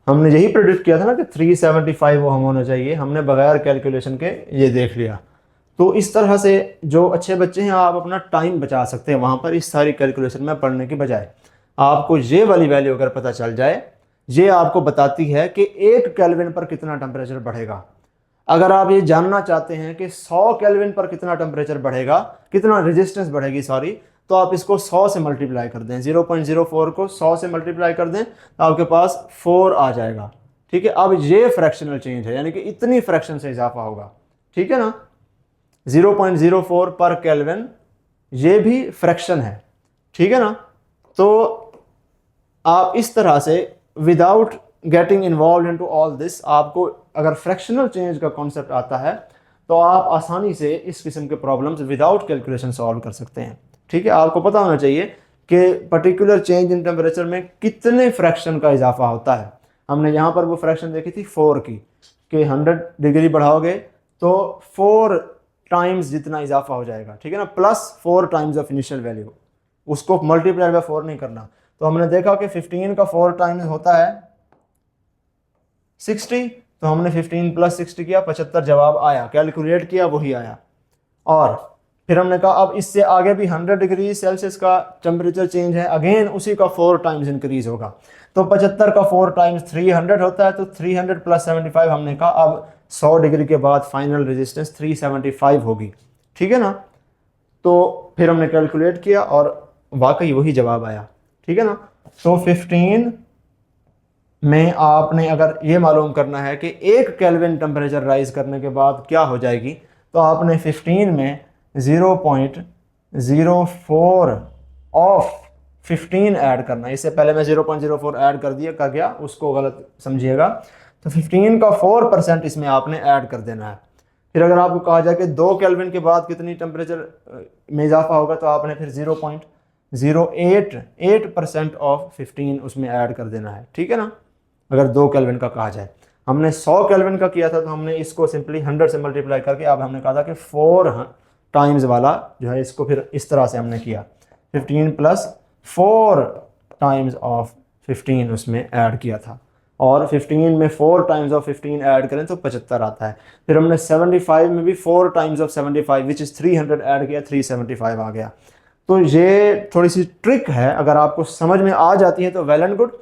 हमने यही प्रिडिक्ट किया था ना कि 375 वो हम होना चाहिए, हमने बगैर कैलकुलेशन के ये देख लिया। तो इस तरह से जो अच्छे बच्चे हैं आप अपना टाइम बचा सकते हैं वहाँ पर इस सारी कैलकुलेशन में पढ़ने की बजाय। आपको ये वाली वैल्यू अगर पता चल जाए, ये आपको बताती है कि 1 केल्विन पर कितना टेम्परेचर बढ़ेगा। अगर आप ये जानना चाहते हैं कि 100 केल्विन पर कितना टेम्परेचर बढ़ेगा, कितना रेजिस्टेंस बढ़ेगी सॉरी, तो आप इसको 100 से मल्टीप्लाई कर दें, 0.04 को 100 से मल्टीप्लाई कर दें तो आपके पास 4 आ जाएगा, ठीक है। अब ये फ्रैक्शनल चेंज है, यानी कि इतनी फ्रैक्शन से इजाफा होगा, ठीक है ना। 0.04 पर केल्विन ये भी फ्रैक्शन है, ठीक है ना। तो आप इस तरह से without getting involve into all this, आपको अगर फ्रैक्शनल चेंज का कॉन्सेप्ट आता है तो आप आसानी से इस किस्म के प्रॉब्लम्स विदाउट कैलकुलेशन सॉल्व कर सकते हैं, ठीक है। आपको पता होना चाहिए कि पर्टिकुलर चेंज इन टेम्परेचर में कितने फ्रैक्शन का इजाफा होता है। हमने यहाँ पर वो फ्रैक्शन देखी थी 4 की, कि 100 डिग्री बढ़ाओगे तो 4 टाइम्स जितना इजाफा हो जाएगा, ठीक है ना, +4 टाइम्स ऑफ इनिशियल वैल्यू, उसको मल्टीप्लाई बाय 4 नहीं करना। तो हमने देखा कि 15 का 4 टाइम्स होता है 60, तो हमने 15 + 60 किया, 75 जवाब आया, कैलकुलेट किया वही आया। और फिर हमने कहा अब इससे आगे भी 100 डिग्री सेल्सियस का टेम्परेचर चेंज है, अगेन उसी का 4 टाइम्स इंक्रीज होगा। तो 75 का 4 टाइम्स 300 होता है, तो 300 + 75 हमने कहा अब 100 डिग्री के बाद फाइनल रेजिस्टेंस 375 होगी, ठीक है ना। तो फिर हमने कैलकुलेट किया और वाकई वही जवाब आया, ठीक है ना। तो 15 में आपने अगर ये मालूम करना है कि 1 केल्विन टेम्परेचर राइज करने के बाद क्या हो जाएगी, तो आपने 15 में 0.04 ऑफ 15 ऐड करना है। इससे पहले मैं 0.04 ऐड कर दिया, का गया, उसको गलत समझिएगा। तो 15 का 4% इसमें आपने ऐड कर देना है। फिर अगर आपको कहा जाए कि 2 केल्विन के बाद कितनी टेम्परेचर में इजाफा होगा, तो आपने फिर 0.088% ऑफ 15 उसमें ऐड कर देना है, ठीक है ना। अगर 2 केल्विन का कहा जाए, हमने 100 केल्विन का किया था, तो हमने इसको सिंपली 100 से मल्टीप्लाई करके अब हमने कहा था कि 4 टाइम्स वाला जो है, इसको फिर इस तरह से हमने किया, 15 + 4 टाइम्स ऑफ 15 उसमें ऐड किया था। और 15 में 4 टाइम्स ऑफ 15 ऐड करें तो 75 आता है। फिर हमने 75 में भी 4 times of 75 which is 300 add किया, 375 आ गया। तो ये थोड़ी सी ट्रिक है, अगर आपको समझ में आ जाती है तो वेल एंड गुड,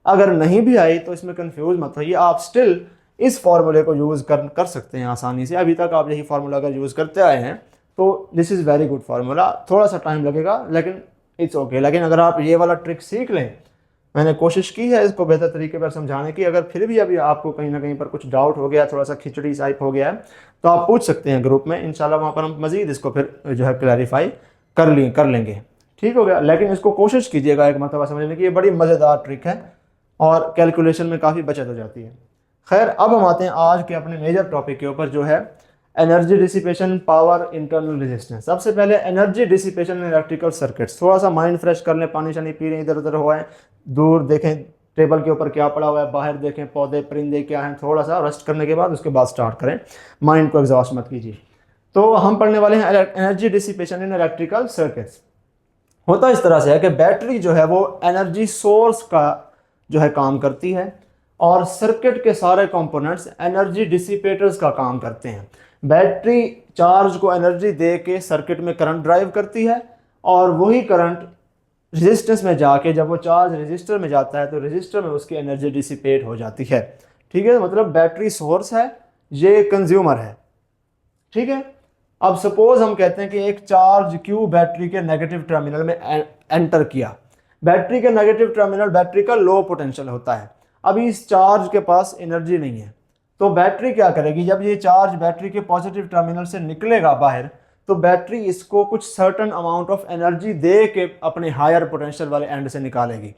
अगर नहीं भी आई तो इसमें कंफ्यूज मत होइए, आप स्टिल इस फार्मूले को यूज़ कर सकते हैं आसानी से। अभी तक आप यही फार्मूला अगर यूज़ करते आए हैं तो this is very good formula. थोड़ा सा टाइम लगेगा लेकिन इट्स ओके। लेकिन अगर आप ये वाला ट्रिक सीख लें, मैंने कोशिश की है इसको बेहतर तरीके पर समझाने की, अगर फिर भी अभी आपको कहीं ना कहीं पर कुछ डाउट हो गया, थोड़ा सा खिचड़ी टाइप हो गया है, तो आप पूछ सकते हैं ग्रुप में, इंशाल्लाह वहाँ पर हम मज़ीद इसको फिर जो है क्लैरिफाई कर लेंगे, ठीक हो गया। लेकिन इसको कोशिश कीजिएगा एक मरतबा समझने की, ये बड़ी मज़ेदार ट्रिक है और कैलकुलेशन में काफ़ी बचत हो जाती है। खैर, अब हम आते हैं आज के अपने मेजर टॉपिक के ऊपर, जो है energy dissipation, power, internal resistance. सबसे पहले energy dissipation in electrical circuits. थोड़ा सा माइंड फ्रेश कर लें, पानी शानी पी लें, इधर उधर हुआ है, दूर देखें टेबल के ऊपर क्या पड़ा हुआ है, बाहर देखें पौधे परिंदे क्या हैं, थोड़ा सा रेस्ट करने के बाद उसके बाद स्टार्ट करें, माइंड को एग्जॉस्ट मत कीजिए। तो हम पढ़ने वाले हैं energy dissipation in electrical circuits. होता इस तरह से है कि बैटरी जो है वो एनर्जी सोर्स का जो है काम करती है और सर्किट के सारे कंपोनेंट्स एनर्जी डिसिपेटर्स का काम करते हैं। बैटरी चार्ज को एनर्जी दे के सर्किट में करंट ड्राइव करती है और वही करंट रेजिस्टेंस में जाके, जब वो चार्ज रेजिस्टर में जाता है तो रेजिस्टर में उसकी एनर्जी डिसिपेट हो जाती है, ठीक है। मतलब बैटरी सोर्स है, ये कंज्यूमर है, ठीक है। अब सपोज हम कहते हैं कि एक चार्ज क्यू बैटरी के नेगेटिव टर्मिनल में एंटर किया। बैटरी के नेगेटिव टर्मिनल, बैटरी का लो पोटेंशियल होता है, अभी इस चार्ज के पास एनर्जी नहीं है, तो बैटरी क्या करेगी, जब ये चार्ज बैटरी के पॉजिटिव टर्मिनल से निकलेगा बाहर, तो बैटरी इसको कुछ सर्टन अमाउंट ऑफ एनर्जी दे के अपने हायर पोटेंशियल वाले एंड से निकालेगी।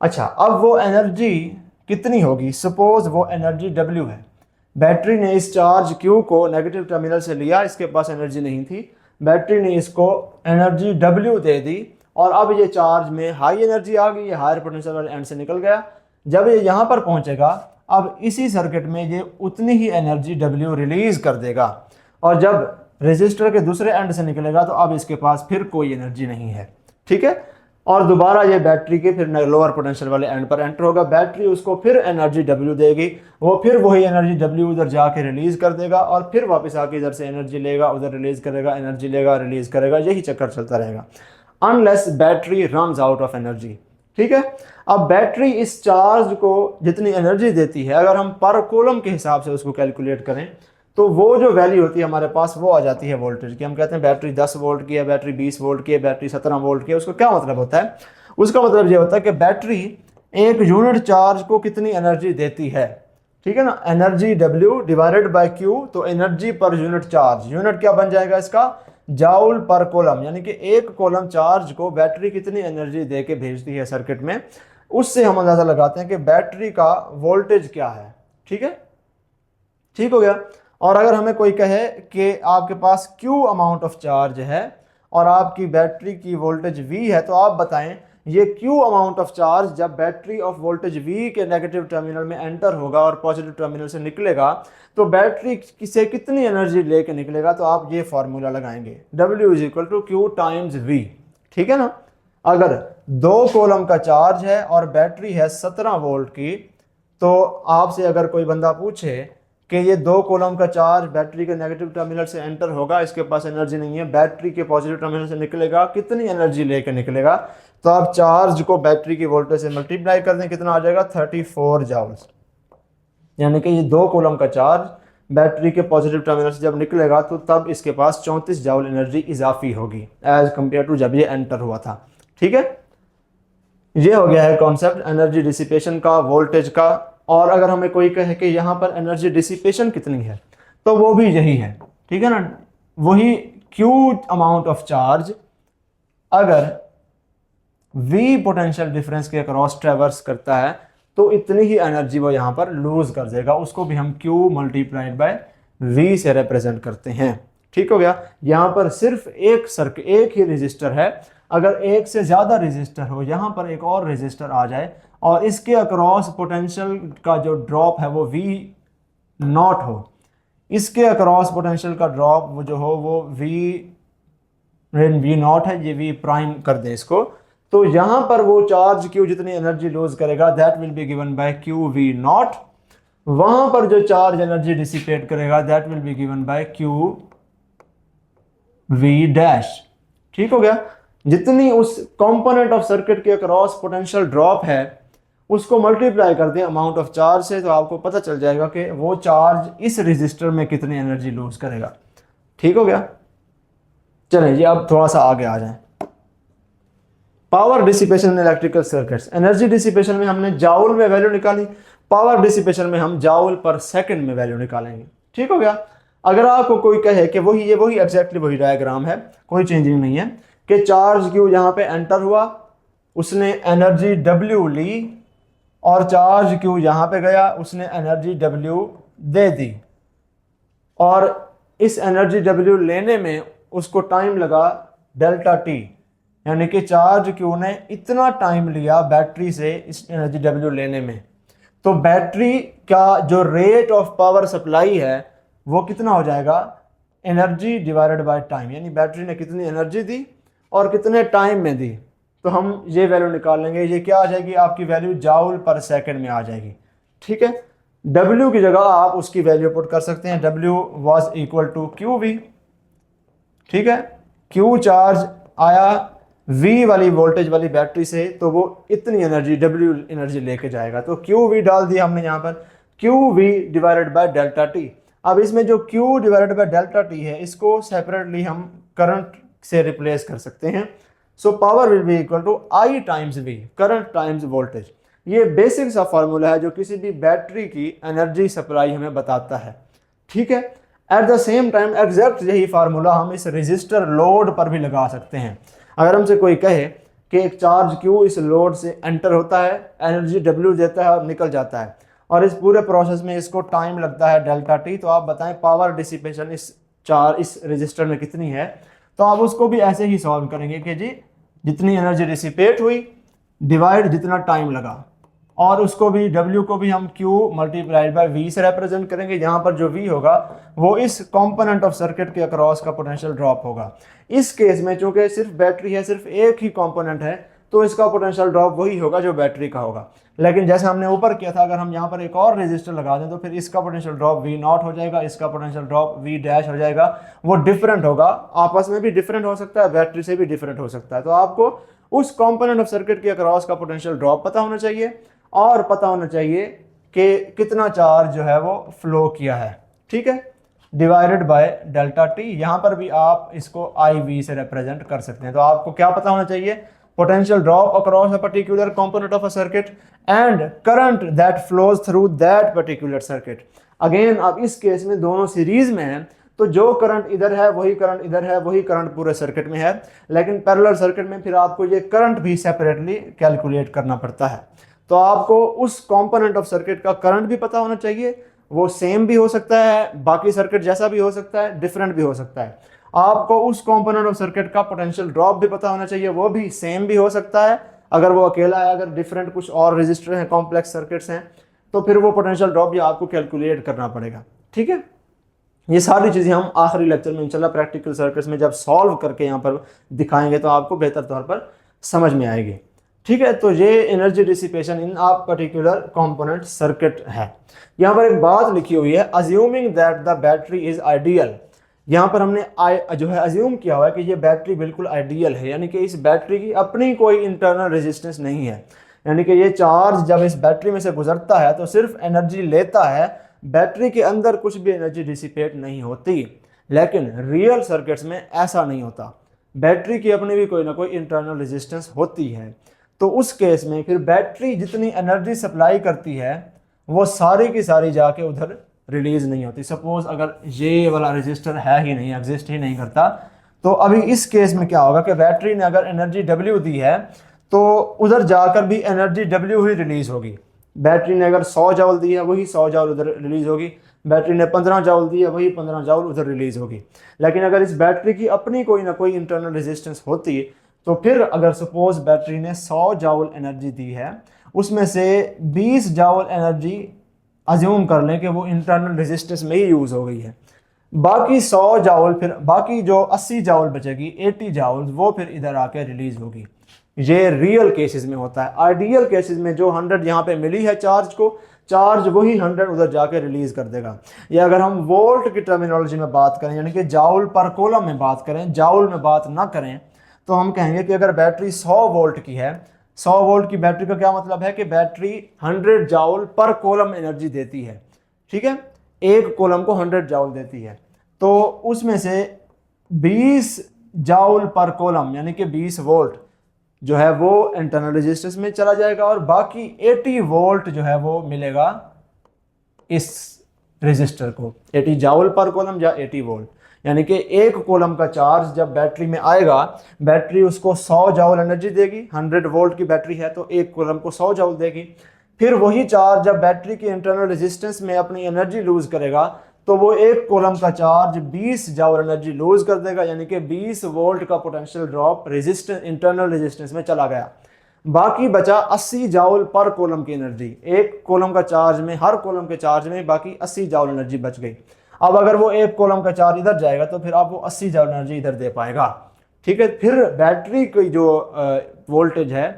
अच्छा, अब वो एनर्जी कितनी होगी, सपोज वो एनर्जी W है, बैटरी ने इस चार्ज Q को नेगेटिव टर्मिनल से लिया, इसके पास एनर्जी नहीं थी, बैटरी ने इसको एनर्जी W दे दी और अब ये चार्ज में हाई एनर्जी आ गई, ये हायर पोटेंशियल वाले एंड से निकल गया। जब ये यहाँ पर पहुँचेगा, अब इसी सर्किट में ये उतनी ही एनर्जी W रिलीज कर देगा और जब रेजिस्टर के दूसरे एंड से निकलेगा तो अब इसके पास फिर कोई एनर्जी नहीं है, ठीक है। और दोबारा ये बैटरी के फिर लोअर पोटेंशियल वाले एंड पर एंटर होगा, बैटरी उसको फिर एनर्जी W देगी, वो फिर वही एनर्जी W उधर जाके रिलीज कर देगा और फिर वापस आके इधर से एनर्जी लेगा, उधर रिलीज करेगा, एनर्जी लेगा, रिलीज करेगा, यही चक्कर चलता रहेगा unless battery runs out of energy, ठीक है। अब बैटरी इस चार्ज को जितनी एनर्जी देती है, अगर हम पर कूलम के हिसाब से उसको कैलकुलेट करें तो वो जो वैल्यू होती है हमारे पास, वो आ जाती है वोल्टेज की। हम कहते हैं बैटरी 10 वोल्ट की है, बैटरी 20 वोल्ट की है, बैटरी 17 वोल्ट की है। उसका क्या मतलब होता है, उसका मतलब ये होता है कि बैटरी एक यूनिट चार्ज को कितनी एनर्जी देती है, ठीक है ना। Energy W divided by Q, तो energy per unit charge, unit क्या बन जाएगा इसका, जाउल पर कॉलम, यानी कि एक कॉलम चार्ज को बैटरी कितनी एनर्जी दे के भेजती है सर्किट में, उससे हम अंदाजा लगाते हैं कि बैटरी का वोल्टेज क्या है, ठीक है, ठीक हो गया। और अगर हमें कोई कहे कि आपके पास Q अमाउंट ऑफ चार्ज है और आपकी बैटरी की वोल्टेज V है, तो आप बताएं ये Q अमाउंट ऑफ चार्ज जब बैटरी ऑफ वोल्टेज V के नेगेटिव टर्मिनल में एंटर होगा और पॉजिटिव टर्मिनल से निकलेगा तो बैटरी से कितनी एनर्जी लेके निकलेगा, तो आप ये फॉर्मूला लगाएंगे W is equal to Q times V। ठीक है ना। अगर 2 कूलम का चार्ज है और बैटरी है 17 वोल्ट की, तो आपसे अगर कोई बंदा पूछे कि ये 2 कूलम का चार्ज बैटरी के नेगेटिव टर्मिनल से एंटर होगा, इसके पास एनर्जी नहीं है, बैटरी के पॉजिटिव टर्मिनल से निकलेगा, कितनी एनर्जी लेके निकलेगा, तो आप चार्ज को बैटरी की वोल्टेज से मल्टीप्लाई कर दें, कितना आ जाएगा 34 जाउल्स। यानी कि ये 2 कूलम का चार्ज बैटरी के पॉजिटिव टर्मिनल से जब निकलेगा तो तब इसके पास 34 जाउल एनर्जी इजाफी होगी एज कम्पेयर टू जब ये एंटर हुआ था। ठीक है, ये हो गया है कॉन्सेप्ट एनर्जी डिसिपेशन का, वोल्टेज का। और अगर हमें कोई कहे कि यहाँ पर एनर्जी डिसिपेशन कितनी है, तो वो भी यही है। ठीक है ना, वही Q अमाउंट ऑफ चार्ज अगर V पोटेंशियल डिफरेंस के अक्रॉस ट्रेवर्स करता है तो इतनी ही एनर्जी वो यहाँ पर लूज कर देगा, उसको भी हम Q मल्टीप्लाइड बाय V से रिप्रेजेंट करते हैं। ठीक हो गया। यहाँ पर सिर्फ एक ही रेजिस्टर है, अगर एक से ज़्यादा रेजिस्टर हो, यहाँ पर एक और रेजिस्टर आ जाए और इसके अक्रॉस पोटेंशियल का जो ड्रॉप है वो V नॉट हो, इसके अक्रॉस पोटेंशियल का ड्रॉप वो जो हो वो V नॉट है, ये V प्राइम कर दें इसको, तो यहाँ पर वो चार्ज Q जितनी एनर्जी लूज करेगा that will be given by Q V not. वहाँ पर जो चार्ज एनर्जी डिसिपेट करेगा that will be given by Q V dash. ठीक हो गया। जितनी उस कंपोनेंट ऑफ सर्किट के अक्रॉस पोटेंशियल ड्रॉप है उसको मल्टीप्लाई कर दें अमाउंट ऑफ चार्ज से, तो आपको पता चल जाएगा कि वो चार्ज इस रेजिस्टर में कितनी एनर्जी लूज करेगा। ठीक हो गया। चलें जी, अब थोड़ा सा आगे आ जाएं। Power dissipation in electrical circuits. Energy dissipation में हमने जाउल में वैल्यू निकाली, पावर डिसिपेशन में हम जाउल पर सेकंड में वैल्यू निकालेंगे। ठीक हो गया। अगर आपको कोई कहे कि वही एग्जैक्टली वही डायग्राम है, कोई चेंजिंग नहीं है, कि चार्ज Q यहाँ पे एंटर हुआ, उसने एनर्जी W ली और चार्ज Q यहाँ पे गया, उसने एनर्जी W दे दी, और इस एनर्जी W लेने में उसको टाइम लगा डेल्टा T, यानी कि चार्ज Q ने इतना टाइम लिया बैटरी से इस एनर्जी W लेने में, तो बैटरी का जो रेट ऑफ पावर सप्लाई है वो कितना हो जाएगा, एनर्जी डिवाइडेड बाय टाइम, यानी बैटरी ने कितनी एनर्जी दी और कितने टाइम में दी। तो हम ये वैल्यू निकाल लेंगे, ये क्या आ जाएगी आपकी वैल्यू जाउल पर सेकंड में आ जाएगी। ठीक है। W की जगह आप उसकी वैल्यू पुट कर सकते हैं, W was equal to QV। ठीक है, Q चार्ज आया V वाली वोल्टेज वाली बैटरी से, तो वो इतनी एनर्जी W एनर्जी लेके जाएगा, तो QV डाल दिया हमने यहाँ पर, QV divided by delta T। अब इसमें जो Q divided by delta T है इसको सेपरेटली हम करंट से रिप्लेस कर सकते हैं। So power will be equal to I times V, current times voltage. ये बेसिक सा फार्मूला है जो किसी भी बैटरी की एनर्जी सप्लाई हमें बताता है। ठीक है। At the same time exact यही फार्मूला हम इस रजिस्टर लोड पर भी लगा सकते हैं। अगर हमसे कोई कहे कि एक चार्ज Q इस लोड से एंटर होता है, एनर्जी W देता है और निकल जाता है, और इस पूरे प्रोसेस में इसको टाइम लगता है डेल्टा T, तो आप बताएं पावर डिसिपेशन इस रजिस्टर में कितनी है। तो आप उसको भी ऐसे ही सॉल्व करेंगे कि जी जितनी एनर्जी डिसिपेट हुई डिवाइड जितना टाइम लगा, और उसको भी W को भी हम Q मल्टीप्लाइड बाय V से रिप्रेजेंट करेंगे। यहाँ पर जो V होगा वो इस कंपोनेंट ऑफ सर्किट के अक्रॉस का पोटेंशियल ड्रॉप होगा। इस केस में चूंकि सिर्फ बैटरी है, सिर्फ एक ही कंपोनेंट है, तो इसका पोटेंशियल ड्रॉप वही होगा जो बैटरी का होगा। लेकिन जैसे हमने ऊपर किया था, अगर हम यहाँ पर एक और रेजिस्टर लगा दें तो फिर इसका पोटेंशियल ड्रॉप V नॉट हो जाएगा, इसका पोटेंशियल ड्रॉप V डैश हो जाएगा। वो डिफरेंट होगा, आपस में भी डिफरेंट हो सकता है, बैटरी से भी डिफरेंट हो सकता है। तो आपको उस कंपोनेंट ऑफ सर्किट के अक्रॉस का पोटेंशियल ड्रॉप पता होना चाहिए और पता होना चाहिए कि कितना चार्ज जो है वो फ्लो किया है। ठीक है, डिवाइडेड बाय डेल्टा T। यहाँ पर भी आप इसको IV से रिप्रेजेंट कर सकते हैं। तो आपको क्या पता होना चाहिए, potential drop across a particular component of a circuit and current that flows through that particular circuit. Again अब इस केस में दोनों सीरीज में है, तो जो करंट इधर है वही करंट इधर है, वही करंट पूरे सर्किट में है। लेकिन पैरेलल सर्किट में फिर आपको ये करंट भी सेपरेटली कैलकुलेट करना पड़ता है। तो आपको उस कंपोनेंट ऑफ सर्किट का करंट भी पता होना चाहिए, वो सेम भी हो सकता है, बाकी सर्किट जैसा भी हो सकता है, डिफरेंट भी हो सकता है। आपको उस कंपोनेंट ऑफ सर्किट का पोटेंशियल ड्रॉप भी पता होना चाहिए, वो भी सेम भी हो सकता है अगर वो अकेला है, अगर डिफरेंट कुछ और रजिस्टर हैं, कॉम्प्लेक्स सर्किट्स हैं, तो फिर वो पोटेंशियल ड्रॉप भी आपको कैलकुलेट करना पड़ेगा। ठीक है, ये सारी चीज़ें हम आखिरी लेक्चर में इंशाल्लाह प्रैक्टिकल सर्किट्स में जब सॉल्व करके यहाँ पर दिखाएंगे तो आपको बेहतर तौर पर समझ में आएगी। ठीक है, तो ये energy dissipation in a particular component circuit है। यहाँ पर एक बात लिखी हुई है, assuming that the battery is ideal. यहाँ पर हमने जो है अज्यूम किया हुआ है कि ये बैटरी बिल्कुल आइडियल है, यानी कि इस बैटरी की अपनी कोई इंटरनल रेजिस्टेंस नहीं है, यानी कि ये चार्ज जब इस बैटरी में से गुजरता है तो सिर्फ एनर्जी लेता है, बैटरी के अंदर कुछ भी एनर्जी डिसिपेट नहीं होती। लेकिन रियल सर्किट्स में ऐसा नहीं होता, बैटरी की अपनी भी कोई ना कोई इंटरनल रेजिस्टेंस होती है। तो उस केस में फिर बैटरी जितनी एनर्जी सप्लाई करती है वो सारी की सारी जाके उधर रिलीज नहीं होती। सपोज अगर ये वाला रजिस्टर है ही नहीं, एग्जिस्ट ही नहीं करता, तो अभी इस केस में क्या होगा कि बैटरी ने अगर एनर्जी W दी है तो उधर जाकर भी एनर्जी W ही रिलीज होगी। बैटरी ने अगर 100 जॉल दी है वही 100 जॉल उधर रिलीज होगी, बैटरी ने 15 जॉल दी है वही 15 जॉल उधर रिलीज होगी। लेकिन अगर इस बैटरी की अपनी कोई ना कोई इंटरनल रेजिस्टेंस होती तो फिर अगर सपोज बैटरी ने 100 जॉल एनर्जी दी है, उसमें से 20 जॉल एनर्जी अज्यूम कर लें कि वो इंटरनल रेजिस्टेंस में ही यूज़ हो गई है, बाकी 100 जॉल फिर बाकी जो 80 जॉल बचेगी 80 जॉल वो फिर इधर आके रिलीज होगी। ये रियल केसेस में होता है। आइडियल केसेस में जो 100 यहाँ पे मिली है चार्ज को, चार्ज वही 100 उधर जाके रिलीज कर देगा। या अगर हम वोल्ट की टर्मिनोलॉजी में बात करें, यानी कि जाउल पर कूलम में बात करें, जाउल में बात ना करें, तो हम कहेंगे कि अगर बैटरी 100 वोल्ट की है, 100 वोल्ट की बैटरी का क्या मतलब है कि बैटरी 100 जाउल पर कूलम एनर्जी देती है। ठीक है, एक कूलम को 100 जाउल देती है, तो उसमें से 20 जाउल पर कूलम यानी कि 20 वोल्ट जो है वो इंटरनल रेजिस्टेंस में चला जाएगा और बाकी 80 वोल्ट जो है वो मिलेगा इस रेजिस्टर को, 80 जाउल पर कूलम या 80 वोल्ट। यानी कि एक कूलम का चार्ज जब बैटरी में आएगा, बैटरी उसको 100 जाउल एनर्जी देगी, 100 वोल्ट की बैटरी है तो एक कूलम को 100 जाउल देगी। फिर वही चार्ज जब बैटरी की इंटरनल रेजिस्टेंस में अपनी एनर्जी लूज करेगा तो वो एक कूलम का चार्ज 20 जाउल एनर्जी लूज कर देगा, यानी कि 20 वोल्ट का potential drop resistance internal resistance में चला गया। बाकी बचा 80 जाउल पर कूलम की एनर्जी, एक कूलम का चार्ज में, हर कूलम के चार्ज में बाकी 80 जाउल एनर्जी बच गई। अब अगर वो एक कॉलम का चार्ज इधर जाएगा तो फिर आप वो 80 जॉल एनर्जी इधर दे पाएगा। ठीक है, फिर बैटरी की जो वोल्टेज है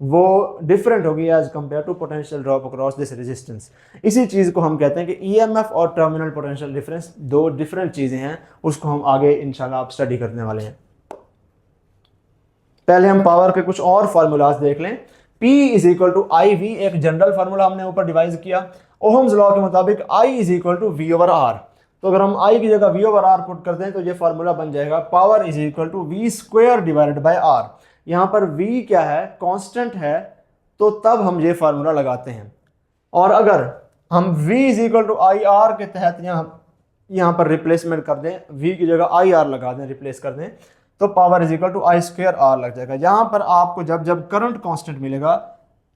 वो डिफरेंट होगी as compare to potential drop across this resistance. इसी चीज़ को हम कहते हैं कि ईएमएफ और टर्मिनल पोटेंशियल डिफरेंस दो डिफरेंट चीज़ें हैं, उसको हम आगे इंशाल्लाह आप स्टडी करने वाले हैं। पहले हम पावर के कुछ और फार्मूलाज देख लें। P is equal to I V, एक जनरल फार्मूला हमने ऊपर डिवाइस किया। ओहम्स लॉ के मुताबिक I is equal to V over R, तो अगर हम I की जगह V ओवर R पुट कर दें तो ये फार्मूला बन जाएगा power is equal to V square divided by R। यहाँ पर V क्या है, कांस्टेंट है, तो तब हम ये फार्मूला लगाते हैं। और अगर हम V is equal to I R के तहत यहाँ पर रिप्लेसमेंट कर दें, V की जगह आई आर लगा दें, रिप्लेस कर दें, तो power is equal to I square R लग जाएगा। यहाँ पर आपको जब जब करंट कांस्टेंट मिलेगा,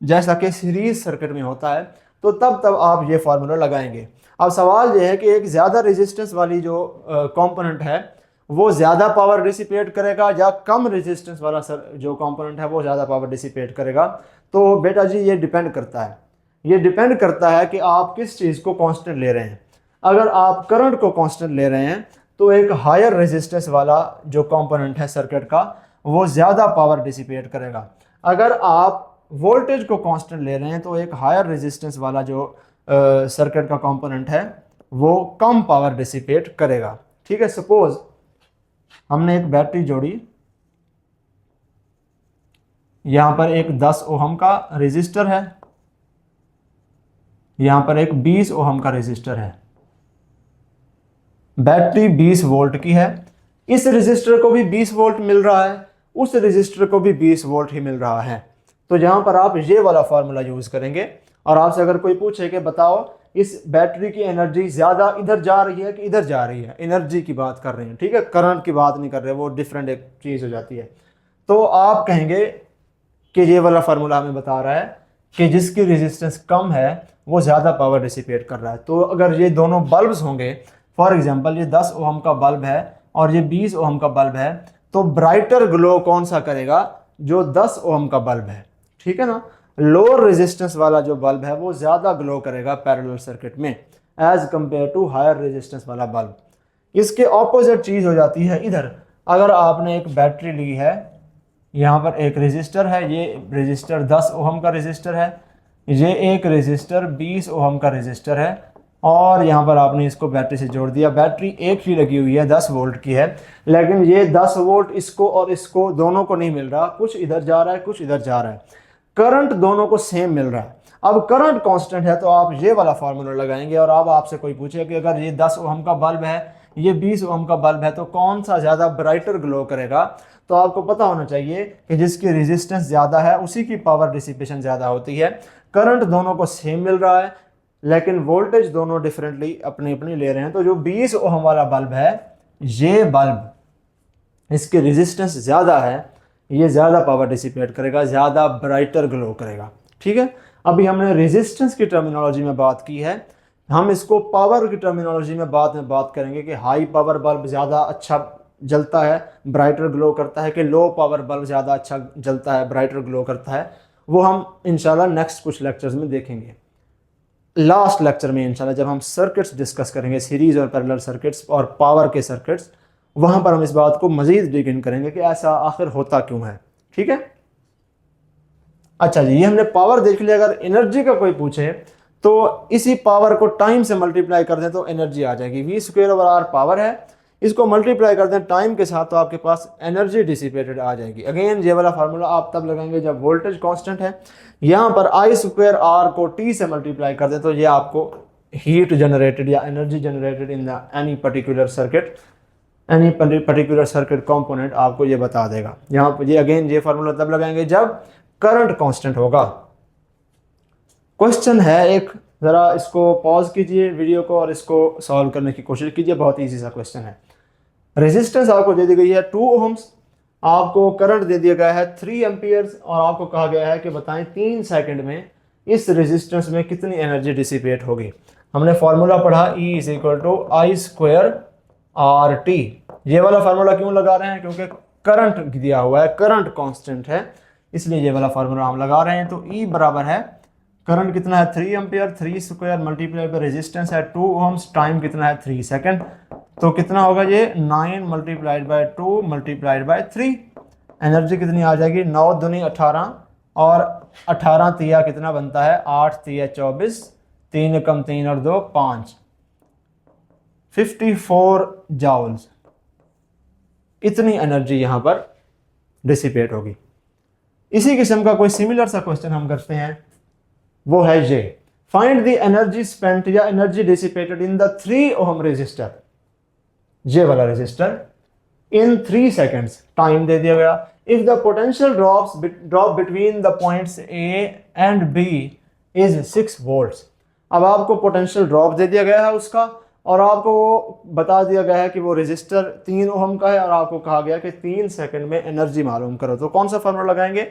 जैसा कि सीरीज सर्किट में होता है, तो तब आप ये फार्मूला लगाएंगे। अब सवाल ये है कि एक ज़्यादा रेजिस्टेंस वाली जो कंपोनेंट है वो ज़्यादा पावर डिसिपेट करेगा या कम रेजिस्टेंस वाला जो कंपोनेंट है वो ज़्यादा पावर डिसिपेट करेगा। तो बेटा जी ये डिपेंड करता है, ये डिपेंड करता है कि आप किस चीज़ को कांस्टेंट ले रहे हैं। अगर आप करंट को कांस्टेंट ले रहे हैं तो एक हायर रेजिस्टेंस वाला जो कंपोनेंट है सर्किट का वो ज़्यादा पावर डिसिपेट करेगा। अगर आप वोल्टेज को कांस्टेंट ले रहे हैं तो एक हायर रेजिस्टेंस वाला जो सर्किट का कंपोनेंट है वो कम पावर डिसिपेट करेगा। ठीक है, सपोज हमने एक बैटरी जोड़ी, यहां पर एक 10 ओहम का रेजिस्टर है, यहां पर एक 20 ओहम का रेजिस्टर है, बैटरी 20 वोल्ट की है, इस रेजिस्टर को भी 20 वोल्ट मिल रहा है, उस रेजिस्टर को भी 20 वोल्ट ही मिल रहा है। तो यहां पर आप ये वाला फार्मूला यूज करेंगे। और आपसे अगर कोई पूछे कि बताओ इस बैटरी की एनर्जी ज़्यादा इधर जा रही है कि इधर जा रही है, एनर्जी की बात कर रहे हैं, ठीक है, करंट की बात नहीं कर रहे, वो डिफरेंट एक चीज़ हो जाती है। तो आप कहेंगे कि ये वाला फार्मूला हमें बता रहा है कि जिसकी रेजिस्टेंस कम है वो ज़्यादा पावर डिसिपेट कर रहा है। तो अगर ये दोनों बल्ब्स होंगे, फॉर एग्जांपल ये 10 ओहम का बल्ब है और ये 20 ओम का बल्ब है, तो ब्राइटर ग्लो कौन सा करेगा? जो 10 ओम का बल्ब है, ठीक है ना। लोअर रेजिस्टेंस वाला जो बल्ब है वो ज़्यादा ग्लो करेगा पैरेलल सर्किट में as compare to higher resistance वाला बल्ब। इसके ऑपोजिट चीज़ हो जाती है इधर। अगर आपने एक बैटरी ली है, यहाँ पर एक रेजिस्टर है, ये रेजिस्टर 10 ओहम का रेजिस्टर है, ये एक रेजिस्टर 20 ओहम का रेजिस्टर है, और यहाँ पर आपने इसको बैटरी से जोड़ दिया। बैटरी एक ही लगी हुई है, 10 वोल्ट की है, लेकिन ये 10 वोल्ट इसको और इसको दोनों को नहीं मिल रहा, कुछ इधर जा रहा है कुछ इधर जा रहा है, करंट दोनों को सेम मिल रहा है। अब करंट कांस्टेंट है तो आप ये वाला फार्मूला लगाएंगे, और अब आपसे कोई पूछे कि अगर ये 10 ओहम का बल्ब है, ये 20 ओहम का बल्ब है, तो कौन सा ज़्यादा ब्राइटर ग्लो करेगा? तो आपको पता होना चाहिए कि जिसकी रेजिस्टेंस ज़्यादा है उसी की पावर डिसिपेशन ज़्यादा होती है। करंट दोनों को सेम मिल रहा है, लेकिन वोल्टेज दोनों डिफरेंटली अपनी अपनी ले रहे हैं। तो जो 20 ओहम वाला बल्ब है, ये बल्ब, इसकी रेजिस्टेंस ज़्यादा है, ये ज़्यादा पावर डिसिपेट करेगा, ज़्यादा ब्राइटर ग्लो करेगा, ठीक है। अभी हमने रेजिस्टेंस की टर्मिनोलॉजी में बात की है, हम इसको पावर की टर्मिनोलॉजी में बाद में बात करेंगे कि हाई पावर बल्ब ज़्यादा अच्छा जलता है, ब्राइटर ग्लो करता है, कि लो पावर बल्ब ज़्यादा अच्छा जलता है, ब्राइटर ग्लो करता है। वो हम इंशाल्लाह नेक्स्ट कुछ लेक्चर्स में देखेंगे। लास्ट लेक्चर में इंशाल्लाह जब हम सर्किट्स डिस्कस करेंगे, सीरीज और पैरेलल सर्किट्स और पावर के सर्किट्स, वहाँ पर हम इस बात को मज़ीद डिग इन करेंगे कि ऐसा आखिर होता क्यों है, ठीक है। अच्छा जी, ये हमने पावर देख लिया। अगर एनर्जी का कोई पूछे तो इसी पावर को टाइम से मल्टीप्लाई कर दें तो एनर्जी आ जाएगी। V²/R पावर है, इसको मल्टीप्लाई कर दें टाइम के साथ तो आपके पास एनर्जी डिसिपेटेड आ जाएगी। अगेन ये वाला फार्मूला आप तब लगाएंगे जब वोल्टेज कांस्टेंट है। यहाँ पर I²R को T से मल्टीप्लाई कर दें तो ये आपको हीट जनरेटेड या energy generated in the any particular circuit, any particular circuit component आपको ये बता देगा। यहाँ पर ये अगेन ये फार्मूला तब लगाएंगे जब करंट कांस्टेंट होगा। क्वेश्चन है एक, ज़रा इसको पॉज कीजिए वीडियो को और इसको सॉल्व करने की कोशिश कीजिए। बहुत इजी सा क्वेश्चन है। रेजिस्टेंस आपको दे दी गई है 2 ओम्स, आपको करंट दे दिया गया है 3 एम्पियर्स, और आपको कहा गया है कि बताएं 3 सेकंड में इस रेजिस्टेंस में कितनी एनर्जी डिसिपेट होगी। हमने फार्मूला पढ़ा E=I²RT। ये वाला फार्मूला क्यों लगा रहे हैं? क्योंकि करंट दिया हुआ है, करंट कांस्टेंट है, इसलिए ये वाला फार्मूला हम लगा रहे हैं। तो E बराबर है, करंट कितना है 3 एम्पियर, 3² मल्टीप्लाई बाय रेजिस्टेंस है 2 ओम्स, टाइम कितना है 3 सेकंड, तो कितना होगा ये 9 multiplied by 2 multiplied by 3। Energy कितनी आ जाएगी? 9 दूनी 18, और 18 तिया कितना बनता है? 8 तिया 24, 3 कम 3 और 2 5, 54 जाउल्स। इतनी एनर्जी यहाँ पर डिसिपेट होगी। इसी किस्म का कोई सिमिलर सा क्वेश्चन हम करते हैं, वो है ये, फाइंड द एनर्जी स्पेंट या energy dissipated in the 3 ohm resistor, ये वाला रेजिस्टर, इन 3 सेकेंड्स। टाइम दे दिया गया। If the potential drop between the points A and B is 6 volts. अब आपको पोटेंशियल ड्रॉप दे दिया गया है उसका, और आपको बता दिया गया है कि वो रेजिस्टर 3 ओम का है, और आपको कहा गया कि 3 सेकंड में एनर्जी मालूम करो। तो कौन सा फार्मूला लगाएंगे?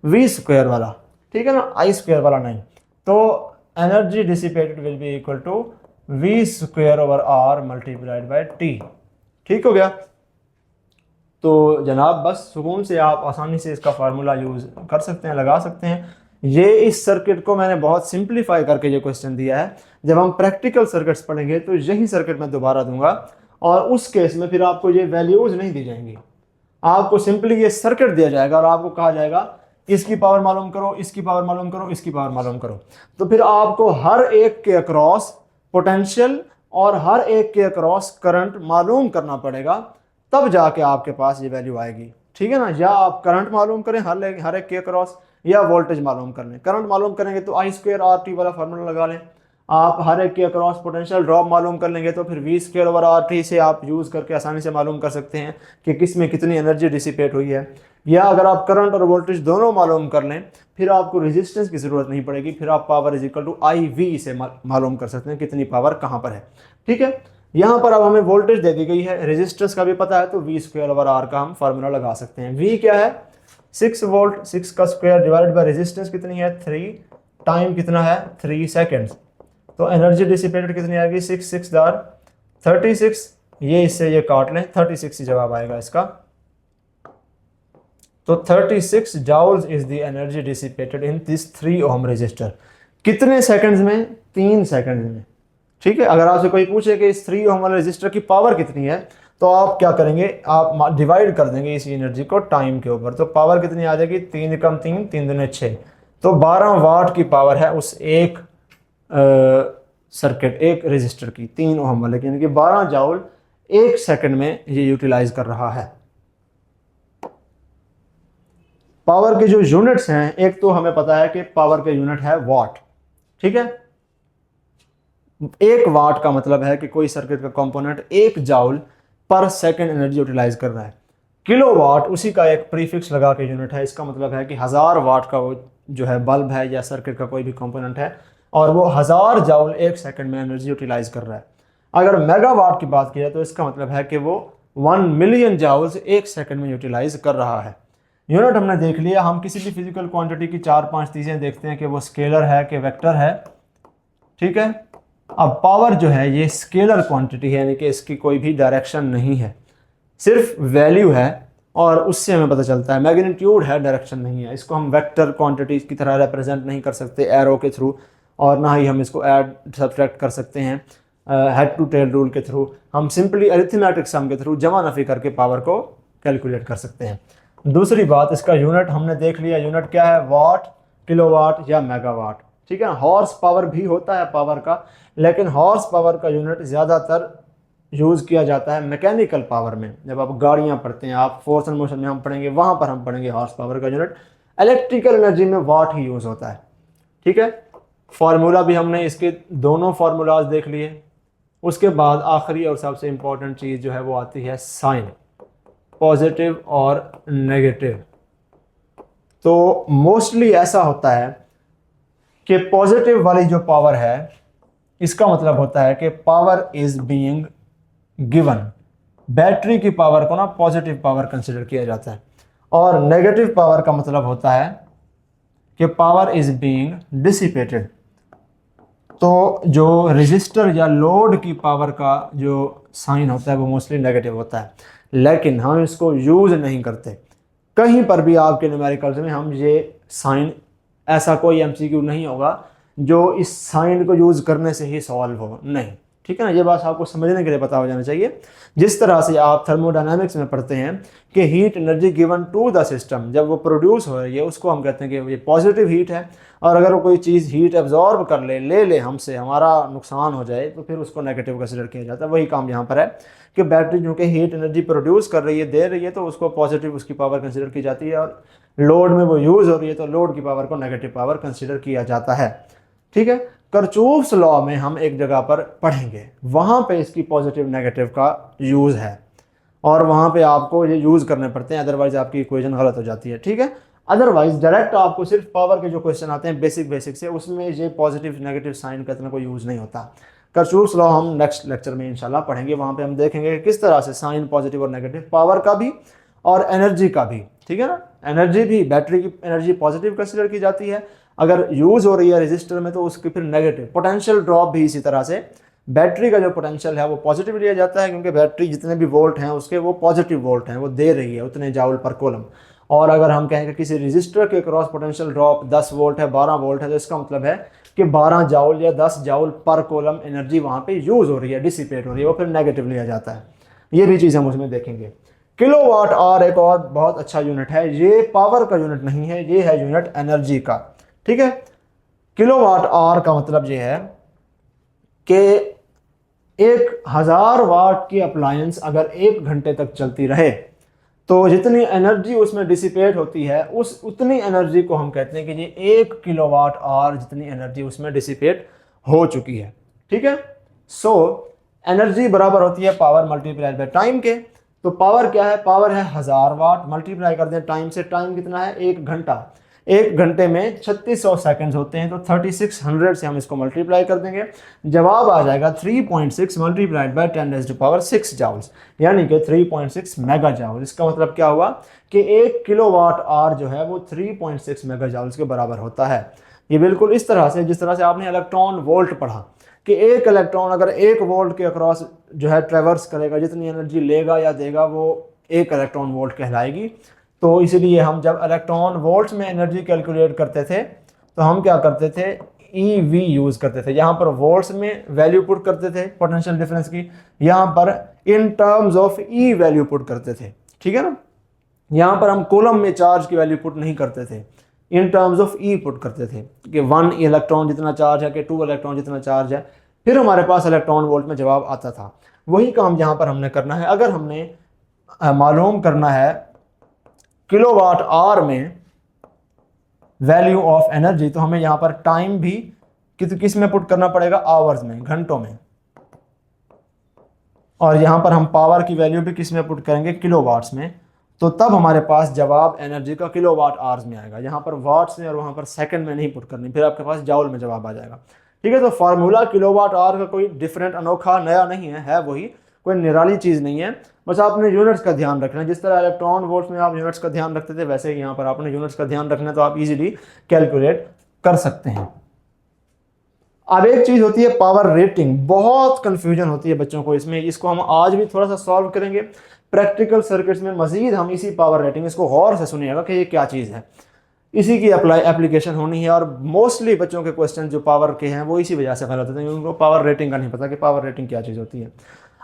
V² वाला, ठीक है ना, I² वाला नहीं। तो energy dissipated will be equal to V²/R multiplied by T। ठीक हो गया। तो जनाब बस सुकून से आप आसानी से इसका फार्मूला यूज़ कर सकते हैं, लगा सकते हैं। ये इस सर्किट को मैंने बहुत सिंप्लीफाई करके ये क्वेश्चन दिया है। जब हम प्रैक्टिकल सर्किट्स पढ़ेंगे तो यही सर्किट मैं दोबारा दूंगा, और उस केस में फिर आपको ये वैल्यूज़ नहीं दी जाएंगी, आपको सिंपली ये सर्किट दिया जाएगा और आपको कहा जाएगा इसकी पावर मालूम करो, इसकी पावर मालूम करो, इसकी पावर मालूम करो। तो फिर आपको हर एक के अक्रॉस पोटेंशियल और हर एक के अक्रॉस करंट मालूम करना पड़ेगा, तब जाके आपके पास ये वैल्यू आएगी। ठीक है ना, या आप करंट मालूम करें हर एक के अक्रॉस, या वोल्टेज मालूम कर लें। करंट मालूम करेंगे तो I²RT वाला फार्मूला लगा लें। आप हर एक के अक्रॉस पोटेंशियल ड्रॉप मालूम कर लेंगे तो फिर V²/RT से आप यूज़ करके आसानी से मालूम कर सकते हैं कि किस में कितनी एनर्जी डिसिपेट हुई है। या अगर आप करंट और वोल्टेज दोनों मालूम कर लें, फिर आपको रेजिस्टेंस की ज़रूरत नहीं पड़ेगी, फिर आप power is equal to IV से मालूम कर सकते हैं कितनी पावर कहाँ पर है। ठीक है, यहाँ पर अब हमें वोल्टेज दे दी गई है, रेजिस्टेंस का भी पता है, तो V²/R का हम फार्मूला लगा सकते हैं। V क्या है? 6 वोल्ट, 6 का स्क्वायर डिवाइडेड बाय रेजिस्टेंस कितनी है 3, टाइम कितना है 3 सेकेंड्स। तो एनर्जी डिसिपेटेड कितनी आएगी 6 6 दार 36, ये इससे ये काट लें, 36 ही जवाब आएगा इसका। तो 36 joules is the energy dissipated in this 3 ohm resistor. कितने सेकंड्स में? 3 सेकंड में। ठीक है, अगर आपसे कोई पूछे कि इस 3 ओम वाले रजिस्टर की पावर कितनी है, तो आप क्या करेंगे, आप डिवाइड कर देंगे इस एनर्जी को टाइम के ऊपर। तो पावर कितनी आ जाएगी? 3 कम 3, 3 दूने 6, तो 12 वाट की पावर है उस एक सर्किट, एक रजिस्टर की, 3 ओम वाले की, यानी कि 12 जाउल 1 सेकंड में ये यूटिलाइज कर रहा है। पावर के जो यूनिट्स हैं, एक तो हमें पता है कि पावर के यूनिट है वाट। ठीक है, 1 वाट का मतलब है कि कोई सर्किट का कंपोनेंट 1 जाउल पर सेकंड एनर्जी यूटिलाइज कर रहा है। किलोवाट उसी का एक प्रीफिक्स लगा के यूनिट है, इसका मतलब है कि 1000 वाट का वो जो है बल्ब है या सर्किट का कोई भी कंपोनेंट है, और वो 1000 जाउल 1 सेकंड में एनर्जी यूटिलाइज कर रहा है। अगर मेगावाट की बात की जाए तो इसका मतलब है कि वो 1 मिलियन जाउल्स 1 सेकंड में यूटिलाइज कर रहा है। यूनिट हमने देख लिया। हम किसी भी फिजिकल क्वांटिटी की 4-5 चीज़ें देखते हैं कि वो स्केलर है कि वेक्टर है। ठीक है, अब पावर जो है ये स्केलर क्वांटिटी है, यानी कि इसकी कोई भी डायरेक्शन नहीं है, सिर्फ वैल्यू है, और उससे हमें पता चलता है। मैग्नीट्यूड है, डायरेक्शन नहीं है। इसको हम वेक्टर क्वांटिटी की तरह रिप्रेजेंट नहीं कर सकते एरो के थ्रू, और ना ही हम इसको ऐड सब्ट्रैक्ट कर सकते हैं हेड टू टेल रूल के थ्रू। हम सिंपली अरिथमेटिक सम के थ्रू जमा नफी करके पावर को कैलकुलेट कर सकते हैं। दूसरी बात, इसका यूनिट हमने देख लिया। यूनिट क्या है? वाट, किलोवाट या मेगावाट। ठीक है, हॉर्स पावर भी होता है पावर का, लेकिन हॉर्स पावर का यूनिट ज़्यादातर यूज़ किया जाता है मैकेनिकल पावर में। जब आप गाड़ियाँ पढ़ते हैं, आप फोर्स एंड मोशन में हम पढ़ेंगे, वहाँ पर हम पढ़ेंगे हॉर्स पावर का यूनिट। इलेक्ट्रिकल एनर्जी में वाट ही यूज़ होता है। ठीक है, फार्मूला भी हमने इसके दोनों फार्मूलाज देख लिए। उसके बाद आखिरी और सबसे इम्पोर्टेंट चीज़ जो है वो आती है साइन, पॉजिटिव और नेगेटिव। तो मोस्टली ऐसा होता है कि पॉजिटिव वाली जो पावर है, इसका मतलब होता है कि power is being given. Battery की पावर को ना पॉजिटिव पावर कंसिडर किया जाता है, और नेगेटिव पावर का मतलब होता है कि पावर इज बीइंग डिसिपेटेड। तो जो रजिस्टर या लोड की पावर का जो साइन होता है वो मोस्टली नेगेटिव होता है, लेकिन हम इसको यूज़ नहीं करते। कहीं पर भी आपके न्यूमेरिकल्स में हम ये साइन, ऐसा कोई एमसीक्यू नहीं होगा जो इस साइन को यूज़ करने से ही सॉल्व हो, नहीं। ठीक है ना, ये बात आपको समझने के लिए पता हो जाना चाहिए। जिस तरह से आप थर्मोडायनामिक्स में पढ़ते हैं कि heat energy given to the system, जब वो प्रोड्यूस हो रही है उसको हम कहते हैं कि ये पॉजिटिव हीट है, और अगर वो कोई चीज़ हीट एब्जॉर्ब कर ले हमसे, हमारा नुकसान हो जाए, तो फिर उसको नेगेटिव कंसिडर किया जाता है। वही काम यहाँ पर है कि बैटरी जो कि हीट एनर्जी प्रोड्यूस कर रही है, दे रही है, तो उसको पॉजिटिव उसकी पावर कंसिडर की जाती है, और लोड में वो यूज़ हो रही है तो लोड की पावर को नेगेटिव पावर कंसिडर किया जाता है। ठीक है, करचूफ्स लॉ में हम एक जगह पर पढ़ेंगे, वहाँ पे इसकी पॉजिटिव नेगेटिव का यूज़ है, और वहाँ पे आपको ये यूज़ करने पड़ते हैं, अदरवाइज आपकी इक्वेशन गलत हो जाती है। ठीक है, अदरवाइज डायरेक्ट आपको सिर्फ पावर के जो क्वेश्चन आते हैं बेसिक से, उसमें ये पॉजिटिव नेगेटिव साइन का इतना कोई यूज़ नहीं होता। करचूफ्स लॉ हम नेक्स्ट लेक्चर में इंशाल्लाह पढ़ेंगे। वहाँ पे हम देखेंगे कि किस तरह से साइन पॉजिटिव और नेगेटिव, पावर का भी और एनर्जी का भी। ठीक है ना, एनर्जी भी, बैटरी की एनर्जी पॉजिटिव कंसिडर की जाती है, अगर यूज़ हो रही है रजिस्टर में तो उसकी फिर नेगेटिव। पोटेंशियल ड्रॉप भी इसी तरह से, बैटरी का जो पोटेंशियल है वो पॉजिटिव लिया जाता है, क्योंकि बैटरी जितने भी वोल्ट हैं उसके वो पॉजिटिव वोल्ट हैं, वो दे रही है उतने जाउल पर कूलम। और अगर हम कहें कि किसी रजिस्टर के क्रॉस पोटेंशियल ड्रॉप 10 वोल्ट है, 12 वोल्ट है, तो इसका मतलब है कि 12 जाउल या 10 जाउल पर कूलम एनर्जी वहाँ पे यूज़ हो रही है, डिसिपेट हो रही है, वो फिर नेगेटिव लिया जाता है। ये भी चीज़ हम उसमें देखेंगे। किलोवाट आवर एक और बहुत अच्छा यूनिट है, ये पावर का यूनिट नहीं है, ये है यूनिट एनर्जी का। ठीक है, किलोवाट आवर का मतलब ये है कि 1000 वाट की अप्लायंस अगर 1 घंटे तक चलती रहे तो जितनी एनर्जी उसमें डिसिपेट होती है, उतनी एनर्जी को हम कहते हैं कि ये 1 किलोवाट आवर जितनी एनर्जी उसमें डिसिपेट हो चुकी है। ठीक है, सो एनर्जी बराबर होती है पावर मल्टीप्लाइड बाय टाइम के। तो पावर क्या है? पावर है 1000 वाट, मल्टीप्लाई कर दें टाइम से। टाइम कितना है? 1 घंटा। 1 घंटे में 3600 सेकंड्स होते हैं, तो 3600 से हम इसको मल्टीप्लाई कर देंगे, जवाब आ जाएगा 3.6 मल्टीप्लाइड बाय 10⁶ जाउल्स, यानी कि 3.6 मेगा जाउल। इसका मतलब क्या हुआ कि 1 किलोवाट आवर जो है वो 3.6 मेगा जाउल्स के बराबर होता है। ये बिल्कुल इस तरह से जिस तरह से आपने इलेक्ट्रॉन वोल्ट पढ़ा, कि एक इलेक्ट्रॉन अगर 1 वोल्ट के अक्रॉस जो है ट्रेवर्स करेगा, जितनी एनर्जी लेगा या देगा वो 1 इलेक्ट्रॉन वोल्ट कहलाएगी। तो इसलिए हम जब इलेक्ट्रॉन वोल्ट्स में एनर्जी कैलकुलेट करते थे तो हम क्या करते थे, EV यूज़ करते थे। यहाँ पर वोल्ट्स में वैल्यू पुट करते थे पोटेंशियल डिफरेंस की, यहाँ पर इन terms of E value put करते थे, ठीक है ना। यहाँ पर हम कूलम में चार्ज की वैल्यू पुट नहीं करते थे, इन टर्म्स ऑफ E पुट करते थे कि 1 इलेक्ट्रॉन जितना चार्ज है कि 2 इलेक्ट्रॉन जितना चार्ज है, फिर हमारे पास इलेक्ट्रॉन वोल्ट में जवाब आता था। वही काम यहाँ पर हमने करना है। अगर हमने मालूम करना है किलोवाट आवर में वैल्यू ऑफ एनर्जी, तो हमें यहाँ पर टाइम भी किस में पुट करना पड़ेगा, आवर्स में, घंटों में। और यहाँ पर हम पावर की वैल्यू भी किस में पुट करेंगे, किलोवाट्स में। तो तब हमारे पास जवाब एनर्जी का किलोवाट आवर्स में आएगा। यहाँ पर वाट्स में और वहाँ पर सेकंड में नहीं पुट करनी, फिर आपके पास जाउल में जवाब आ जाएगा, ठीक है। तो फार्मूला किलोवाट आवर का कोई डिफरेंट, अनोखा, नया नहीं है वही, कोई निराली चीज़ नहीं है। बस आपने यूनिट्स का ध्यान रखना है। जिस तरह इलेक्ट्रॉन वोल्ट्स में आप यूनिट्स का ध्यान रखते थे, वैसे ही यहाँ पर आपने यूनिट्स का ध्यान रखना है, तो आप इजीली कैलकुलेट कर सकते हैं। अब एक चीज़ होती है पावर रेटिंग, बहुत कंफ्यूजन होती है बच्चों को इसमें। इसको हम आज भी थोड़ा सा सॉल्व करेंगे प्रैक्टिकल सर्किट्स में। मजीद हम इसी पावर रेटिंग, इसको गौर से सुनिएगा कि ये क्या चीज़ है, इसी की एप्लीकेशन होनी है। और मोस्टली बच्चों के क्वेश्चन जो पावर के हैं वो इसी वजह से गलत होते हैं, उनको पावर रेटिंग का नहीं पता कि पावर रेटिंग क्या चीज़ होती है।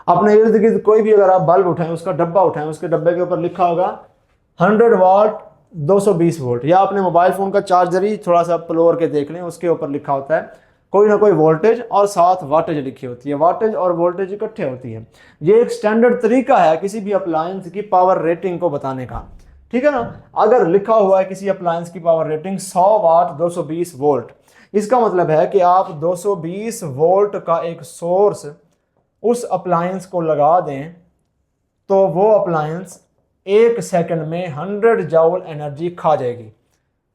अपने इर्द गिर्द कोई भी अगर आप बल्ब उठाएं, उसका डब्बा उठाएं, उसके डब्बे के ऊपर लिखा होगा 100 वाट 220 वोल्ट, या अपने मोबाइल फ़ोन का चार्जर ही थोड़ा सा प्लोर के देख लें, उसके ऊपर लिखा होता है कोई ना कोई वोल्टेज और साथ वाटेज लिखी होती है। वाटेज और वोल्टेज इकट्ठे होती है। ये एक स्टैंडर्ड तरीका है किसी भी अप्लायंस की पावर रेटिंग को बताने का, ठीक है ना। अगर लिखा हुआ है किसी अप्लायंस की पावर रेटिंग 100 वाट 220 वोल्ट, इसका मतलब है कि आप 220 वोल्ट का एक सोर्स उस अप्लायंस को लगा दें तो वो अप्लायंस 1 सेकंड में 100 जाउल एनर्जी खा जाएगी,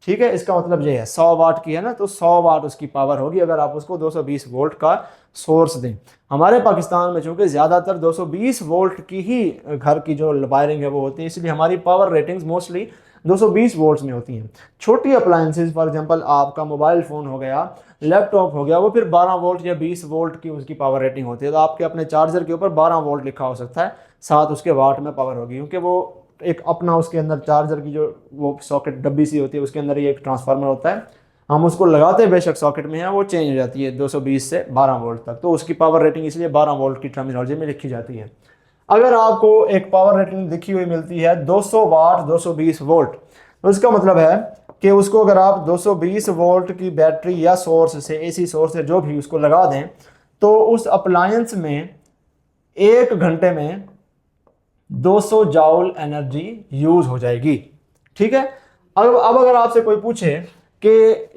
ठीक है। इसका मतलब ये है 100 वाट की है ना, तो 100 वाट उसकी पावर होगी अगर आप उसको 220 वोल्ट का सोर्स दें। हमारे पाकिस्तान में चूंकि ज़्यादातर 220 वोल्ट की ही घर की जो वायरिंग है वो होती है, इसलिए हमारी पावर रेटिंग्स मोस्टली 220 वोल्ट्स में होती हैं। छोटी अप्लायंसेज, फॉर एग्जांपल आपका मोबाइल फ़ोन हो गया, लैपटॉप हो गया, वो फिर 12 वोल्ट या 20 वोल्ट की उसकी पावर रेटिंग होती है। तो आपके अपने चार्जर के ऊपर 12 वोल्ट लिखा हो सकता है, साथ उसके वाट में पावर होगी, क्योंकि वो एक अपना उसके अंदर चार्जर की जो वो सॉकेट डब्बी सी होती है, उसके अंदर ये एक ट्रांसफार्मर होता है। हम उसको लगाते बेशक सॉकेट में है, वो चेंज हो जाती है 220 से 12 वोल्ट तक, तो उसकी पावर रेटिंग इसलिए 12 वोल्ट की टर्मिनोलॉजी में लिखी जाती है। अगर आपको एक पावर रेटिंग लिखी हुई मिलती है 200 वाट 220 वोल्ट, तो इसका मतलब है कि उसको अगर आप 220 वोल्ट की बैटरी या सोर्स से, AC सोर्स से जो भी उसको लगा दें, तो उस अप्लायंस में 1 घंटे में 200 जाउल एनर्जी यूज हो जाएगी, ठीक है। अब अगर आपसे कोई पूछे कि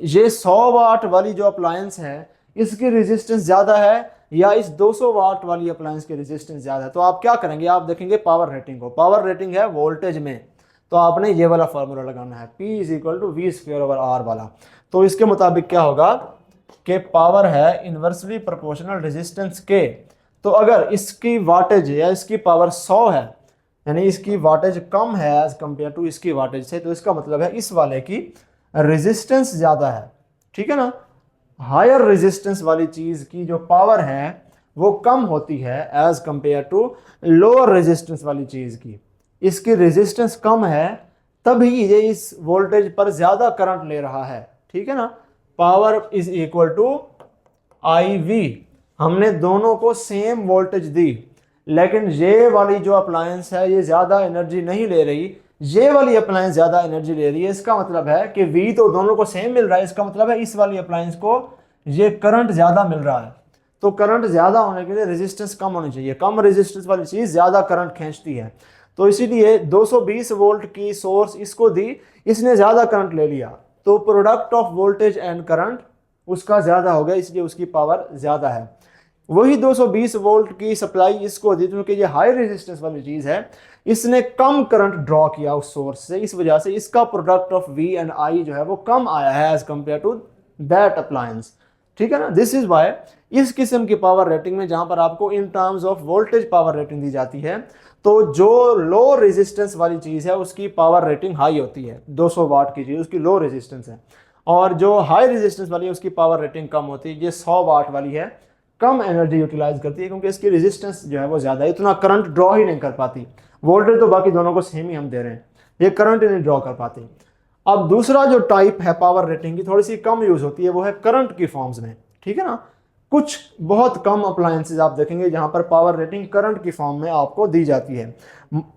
ये 100 वाट वाली जो अप्लायंस है इसकी रेजिस्टेंस ज़्यादा है या इस 200 वाट वाली अप्लायंस की रेजिस्टेंस ज़्यादा है, तो आप क्या करेंगे, आप देखेंगे पावर रेटिंग को। पावर रेटिंग है वोल्टेज में, तो आपने ये वाला फार्मूला लगाना है, P = V²/R वाला। तो इसके मुताबिक क्या होगा कि पावर है इन्वर्सली प्रोपोर्शनल रेजिस्टेंस के। तो अगर इसकी वाटेज या इसकी पावर 100 है, यानी इसकी वाटेज कम है एज कम्पेयर टू इसकी वाटेज से, तो इसका मतलब है इस वाले की रेजिस्टेंस ज़्यादा है, ठीक है ना। हायर रेजिस्टेंस वाली चीज़ की जो पावर है वो कम होती है as compare to lower resistance वाली चीज़ की। इसकी रेजिस्टेंस कम है तभी ये इस वोल्टेज पर ज़्यादा करंट ले रहा है, ठीक है ना। Power = IV। हमने दोनों को सेम वोल्टेज दी, लेकिन ये वाली जो अप्लायंस है ये ज़्यादा एनर्जी नहीं ले रही, ये वाली अप्लायंस ज़्यादा एनर्जी ले रही है। इसका मतलब है कि V तो दोनों को सेम मिल रहा है, इसका मतलब है इस वाली अप्लायंस को ये करंट ज़्यादा मिल रहा है। तो करंट ज़्यादा होने के लिए रेजिस्टेंस कम होनी चाहिए। कम रेजिस्टेंस वाली चीज़ ज़्यादा करंट खींचती है, तो इसीलिए 220 वोल्ट की सोर्स इसको दी, इसने ज़्यादा करंट ले लिया, तो product of voltage and current उसका ज़्यादा हो गया, इसलिए उसकी पावर ज़्यादा है। वही 220 वोल्ट की सप्लाई इसको दी, क्योंकि ये हाई रेजिस्टेंस वाली चीज़ है, इसने कम करंट ड्रॉ किया उस सोर्स से, इस वजह से इसका product of V and I जो है वो कम आया है as compare to that appliance, ठीक है ना। दिस इज वाई इस किस्म की पावर रेटिंग में, जहां पर आपको in terms of voltage power rating दी जाती है, तो जो लो रेजिस्टेंस वाली चीज़ है उसकी पावर रेटिंग हाई होती है। 200 वाट की चीज़ उसकी लो रेजिस्टेंस है, और जो हाई रेजिस्टेंस वाली है उसकी पावर रेटिंग कम होती है। ये 100 वाट वाली है, कम एनर्जी यूटिलाइज करती है क्योंकि इसकी रेजिस्टेंस जो है वो ज़्यादा है, इतना करंट ड्रॉ ही नहीं कर पाती। वोल्टेज तो बाकी दोनों को सेम ही हम दे रहे हैं, ये करंट ही नहीं ड्रॉ कर पाती। अब दूसरा जो टाइप है पावर रेटिंग की, थोड़ी सी कम यूज़ होती है, वो है करंट की फॉर्म्स में, ठीक है ना। कुछ बहुत कम अप्लायंसेज आप देखेंगे जहां पर पावर रेटिंग करंट की फॉर्म में आपको दी जाती है।